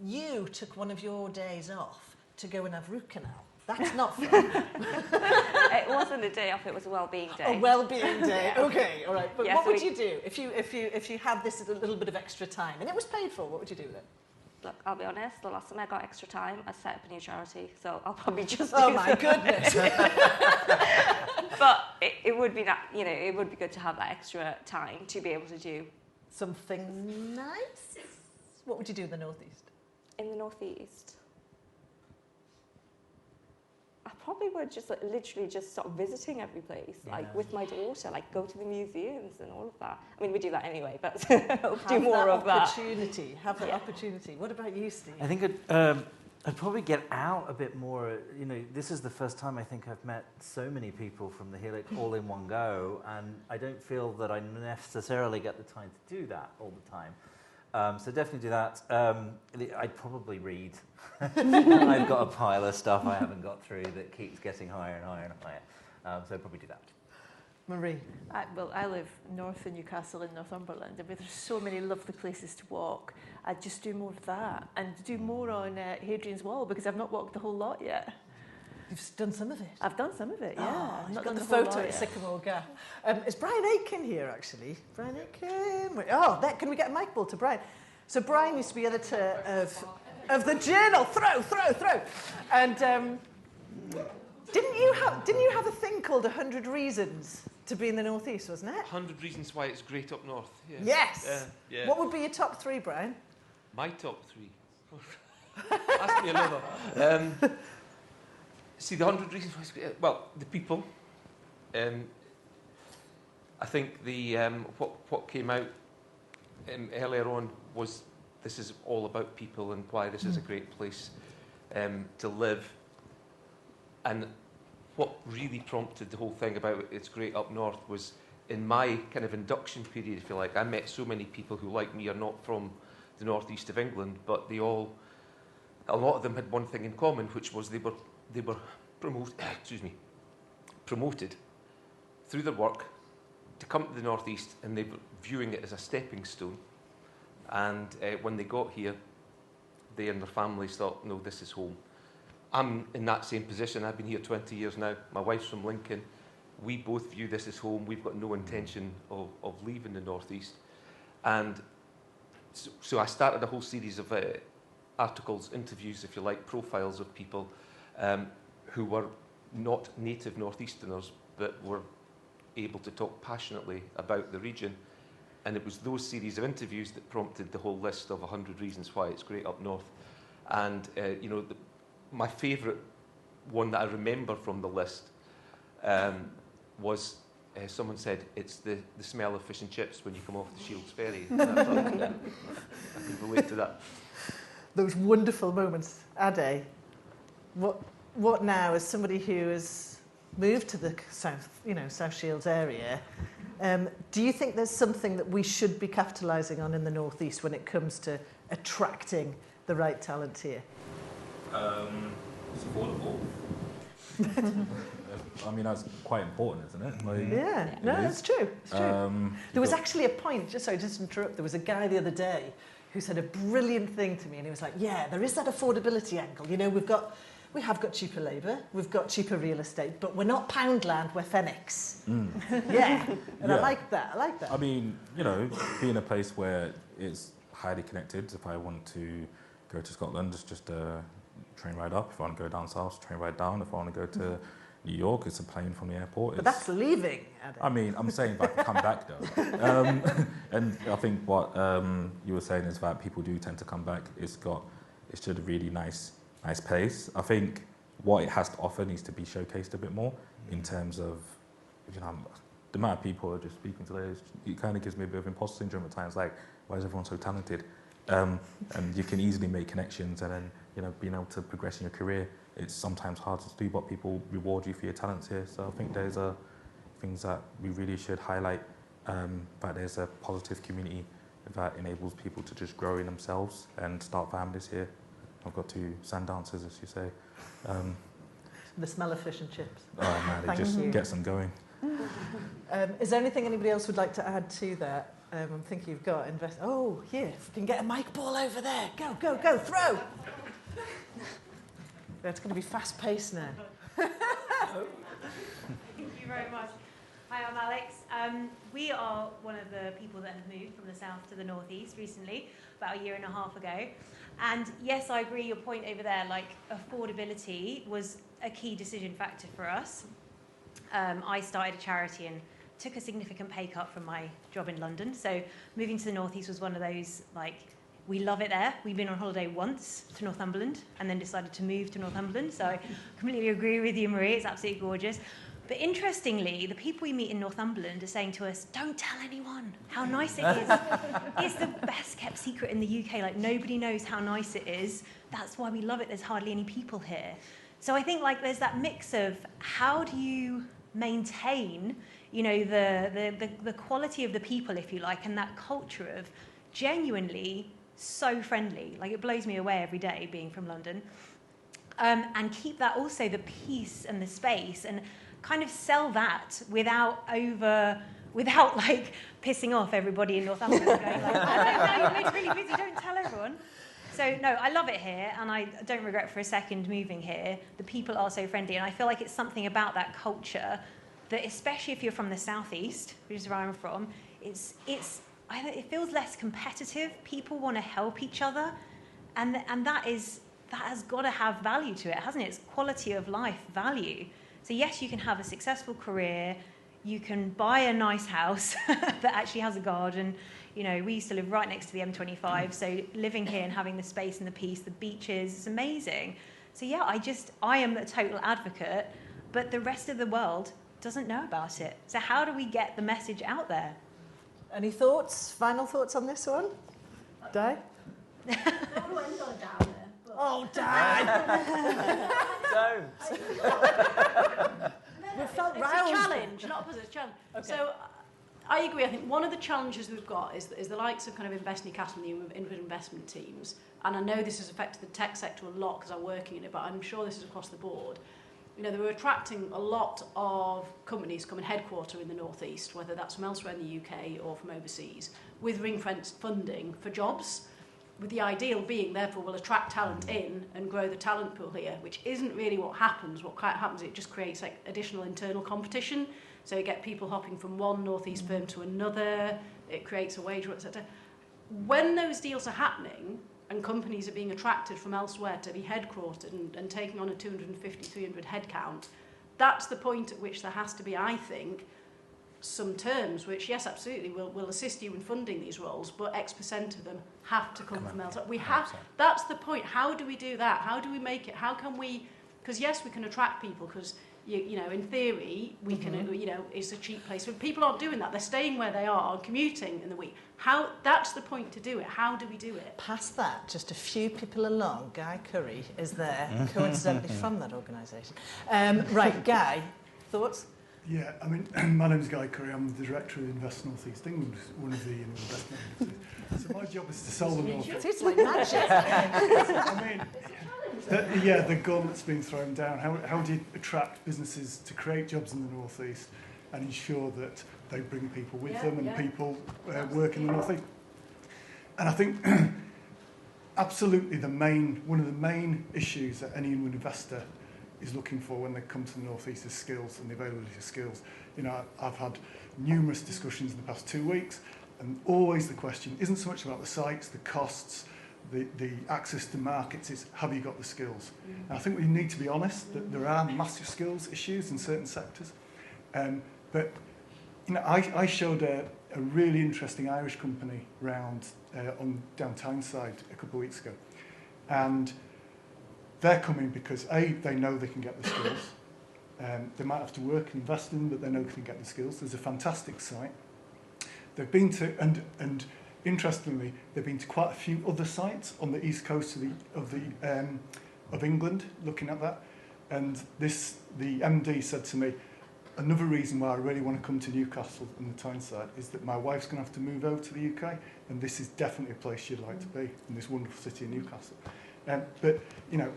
You took one of your days off to go and have root canal. That's not fun. It wasn't a day off, it was a well-being day. A well-being day, Yeah. okay, all right. But Yeah, what so would you do if you had this a little bit of extra time and it was paid for? What would you do with it? Look, I'll be honest, the last time I got extra time, I set up a new charity, so I'll probably just Oh do my that. goodness. But it would be that, it would be good to have that extra time to be able to do something nice. What would you do in the North East? In the North East, I probably would just literally just start visiting every place, like with my daughter, like go to the museums and all of that. I mean, we do that anyway, but do more of that. Have that opportunity. What about you, Steve? I think I'd probably get out a bit more. This is the first time I think I've met so many people from the Helix all in one go, and I don't feel that I necessarily get the time to do that all the time. So definitely do that. I'd probably read. I've got a pile of stuff I haven't got through that keeps getting higher and higher and higher. So I'd probably do that. Marie? I live north of Newcastle in Northumberland, and there's so many lovely places to walk. I'd just do more of that and do more on Hadrian's Wall because I've not walked the whole lot yet. You've done some of it? I've done some of it, yeah. Oh, I've not done got the whole photo lot at yet. Sycamore Gap. Is Brian Aiken here, actually? Brian Aiken? Can we get a mic ball to Brian? So Brian used to be editor of the Journal. Throw. And didn't you have a thing called 100 Reasons to be in the North East, wasn't it? 100 Reasons Why It's Great Up North. Yeah. Yes. Yeah. What would be your top 3, Brian? My top 3. Ask me another. See, the 100 Reasons Why It's Great. Well, the people. I think the what came out earlier on was this is all about people and why this is a great place to live. And what really prompted the whole thing about It's Great Up North was in my kind of induction period, if you like. I met so many people who, like me, are not from the northeast of England, but a lot of them had one thing in common, which was they were promoted through their work to come to the northeast, and they were viewing it as a stepping stone. And when they got here, they and their families thought, no, this is home. I'm in that same position. I've been here 20 years now. My wife's from Lincoln. We both view this as home. We've got no intention of leaving the northeast. And so I started a whole series of articles, interviews, if you like, profiles of people who were not native northeasterners, but were able to talk passionately about the region. And it was those series of interviews that prompted the whole list of 100 Reasons Why It's Great Up North. And, my favourite one that I remember from the list was someone said, it's the smell of fish and chips when you come off the Shields Ferry. And I thought, I can relate to that. Those wonderful moments. Ade, what now, as somebody who has moved to the South Shields area, do you think there's something that we should be capitalising on in the North East when it comes to attracting the right talent here? It's affordable. I mean, that's quite important, isn't it? It's true. It's true. There was actually a point, just to interrupt, there was a guy the other day who said a brilliant thing to me, and he was like, yeah, there is that affordability angle. We've got we have got cheaper labour, we've got cheaper real estate, but we're not Poundland, we're Phoenix. Yeah, and I like that. I mean, you know, being a place where it's highly connected. If I want to go to Scotland, it's just a train ride up. If I want to go down south, train ride down. If I want to go to New York, it's a plane from the airport. But that's leaving, Adam. I mean, I'm saying if I can come back though. And I think what you were saying is that people do tend to come back. It's just a really nice place. I think what it has to offer needs to be showcased a bit more in terms of, you know, the amount of people who are just speaking today. It kind of gives me a bit of imposter syndrome at times. Like, why is everyone so talented? And you can easily make connections, and then, you know, being able to progress in your career, it's sometimes hard to do, but people reward you for your talents here. So I think there's things that we really should highlight, that there's a positive community that enables people to just grow in themselves and start families here. I've got 2 sand dancers, as you say. The smell of fish and chips. Oh man, it just gets them going. Is there anything anybody else would like to add to that? I'm thinking you've got invest. Oh, here, if we can get a mic ball over there. Go, throw! It's going to be fast-paced now. Thank you very much. Hi, I'm Alex. We are one of the people that have moved from the south to the northeast recently, about 1.5 years ago. And yes, I agree, your point over there, like affordability was a key decision factor for us. I started a charity and took a significant pay cut from my job in London. So moving to the northeast was one of those, like, we love it there. We've been on holiday once to Northumberland and then decided to move to Northumberland. So I completely agree with you, Marie. It's absolutely gorgeous. But interestingly, the people we meet in Northumberland are saying to us, don't tell anyone how nice it is. It's the best kept secret in the UK. Like, nobody knows how nice it is. That's why we love it. There's hardly any people here. So I think, like, there's that mix of how do you maintain, you know, the quality of the people, if you like, and that culture of genuinely so friendly. Like, it blows me away every day being from London. And keep that also, the peace and the space, and kind of sell that without like pissing off everybody in Northumberland. Going like, no, you're made really busy, don't tell everyone. So no, I love it here, and I don't regret for a second moving here. The people are so friendly, and I feel like it's something about that culture that, especially if you're from the southeast, which is where I'm from, it feels less competitive. People want to help each other, and that has got to have value to it, hasn't it? It's quality of life value. So yes, you can have a successful career, you can buy a nice house that actually has a garden. You know, we used to live right next to the M25, so living here and having the space and the peace, the beaches, it's amazing. So yeah, I am a total advocate, but the rest of the world doesn't know about it. So how do we get the message out there? Any thoughts? Final thoughts on this one? Di? Oh, Di! Don't. We felt It's roused. a challenge, not a positive challenge. Okay. So I agree. I think one of the challenges we've got is the likes of kind of Invest Newcastle and the investment teams. And I know this has affected the tech sector a lot because I'm working in it, but I'm sure this is across the board. You know, they were attracting a lot of companies coming headquarter in the northeast, whether that's from elsewhere in the UK or from overseas, with ring-fenced funding for jobs, with the ideal being, therefore, we'll attract talent in and grow the talent pool here, which isn't really what happens. What happens, it just creates like additional internal competition. So you get people hopping from one northeast firm to another, it creates a wage, etc. When those deals are happening and companies are being attracted from elsewhere to be headquartered and taking on a 250, 300 headcount, that's the point at which there has to be, I think, some terms which, yes, absolutely, will assist you in funding these roles, but X% of them have to come from elsewhere. We have. That's the point. How do we do that? How do we make it? How can we? Because yes, we can attract people. Because you know, in theory, we can. You know, it's a cheap place. But people aren't doing that. They're staying where they are, commuting in the week. How? That's the point to do it. How do we do it? Past that, just a few people along. Guy Curry is there, coincidentally from that organisation. Right, Guy, thoughts? Yeah, I mean, my name's Guy Curry. I'm the director of Invest North East England, one of the investment agencies. So my job is to sell the North East. It's like magic. I mean, the gauntlet's been thrown down. How do you attract businesses to create jobs in the North East and ensure that they bring people with them and people work in the North East? And I think absolutely one of the main issues that any investor is looking for when they come to the North East is skills and the availability of skills. You know, I've had numerous discussions in the past 2 weeks, and always the question isn't so much about the sites, the costs, the access to markets, is have you got the skills? And I think we need to be honest that there are massive skills issues in certain sectors. But you know, I showed a really interesting Irish company round on downtown side a couple of weeks ago, and they're coming because they know they can get the skills. They might have to work and invest in them, but they know they can get the skills. There's a fantastic site. They've been to, and interestingly, they've been to quite a few other sites on the east coast of England, looking at that. And the MD said to me, another reason why I really want to come to Newcastle in the Tyneside is that my wife's going to have to move over to the UK, and this is definitely a place she'd like to be, in this wonderful city of Newcastle. But, you know,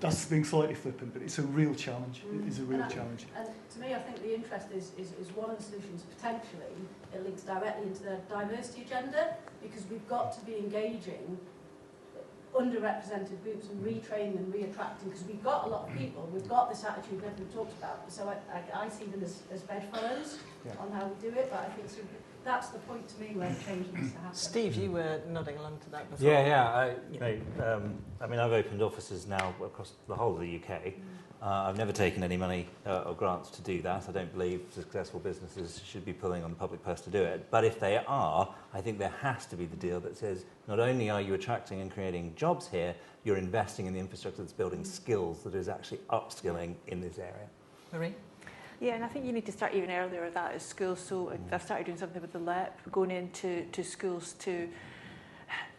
that's being slightly flippant, but it's a real challenge. It is a real challenge. And to me, I think the interest is one of the solutions potentially. It links directly into the diversity agenda, because we've got to be engaging underrepresented groups and retraining and reattracting, because we've got a lot of people, we've got this attitude that we've talked about. So I see them as bedfellows on how we do it, but I think that's the point to me where the change needs to happen. Steve, you were nodding along to that before. Yeah. I mean, I've opened offices now across the whole of the UK. I've never taken any money or grants to do that. I don't believe successful businesses should be pulling on the public purse to do it. But if they are, I think there has to be the deal that says not only are you attracting and creating jobs here, you're investing in the infrastructure that's building skills that is actually upskilling in this area. Marie? Yeah, and I think you need to start even earlier with that as schools. So I've started doing something with the LEP, going into schools to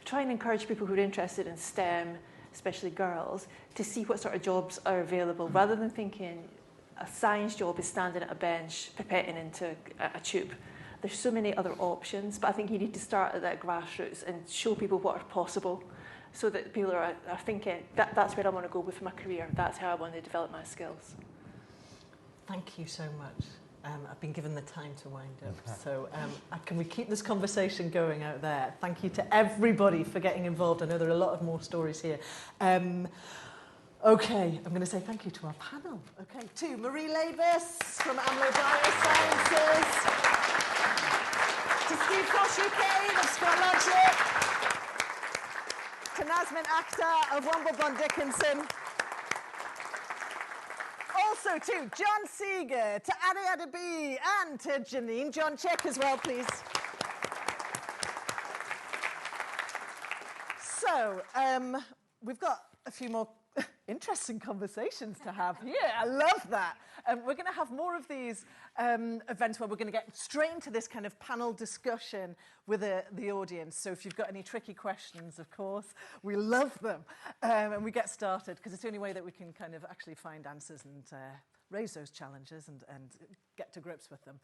try and encourage people who are interested in STEM, especially girls, to see what sort of jobs are available, rather than thinking a science job is standing at a bench pipetting into a tube. There's so many other options, but I think you need to start at that grassroots and show people what are possible, so that people are thinking, that's where I want to go with my career, that's how I want to develop my skills. Thank you so much. I've been given the time to wind up. So can we keep this conversation going out there? Thank you to everybody for getting involved. I know there are a lot of more stories here. Okay, I'm going to say thank you to our panel. Okay, to Marie Labus from Amlo Biosciences, to Steve Frosh UK of SquareLogic, to Nazmin Akhtar of Womblebond Dickinson, also to John Seeger, to Ari Adabi, and to Janine Johnchek as well, please. So, we've got a few more interesting conversations to have here. I love that. We're going to have more of these events where we're going to get straight into this kind of panel discussion with the audience. So if you've got any tricky questions, of course, we love them. And we get started, because it's the only way that we can kind of actually find answers and raise those challenges and get to grips with them.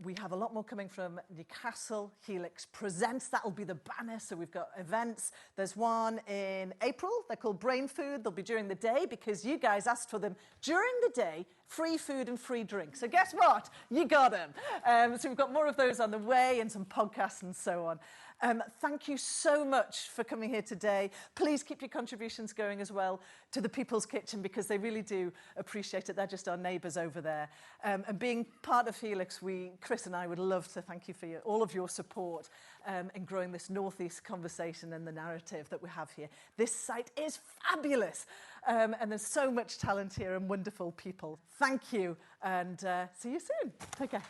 We have a lot more coming from Newcastle Helix Presents. That'll be the banner. So we've got events. There's one in April. They're called Brain Food. They'll be during the day because you guys asked for them during the day. Free food and free drink. So guess what? You got them. So we've got more of those on the way and some podcasts and so on. Thank you so much for coming here today. Please keep your contributions going as well to the People's Kitchen, because they really do appreciate it. They're just our neighbours over there. And being part of Helix, Chris and I would love to thank you for all of your support in growing this Northeast conversation and the narrative that we have here. This site is fabulous. And there's so much talent here and wonderful people. Thank you, and see you soon. Take care.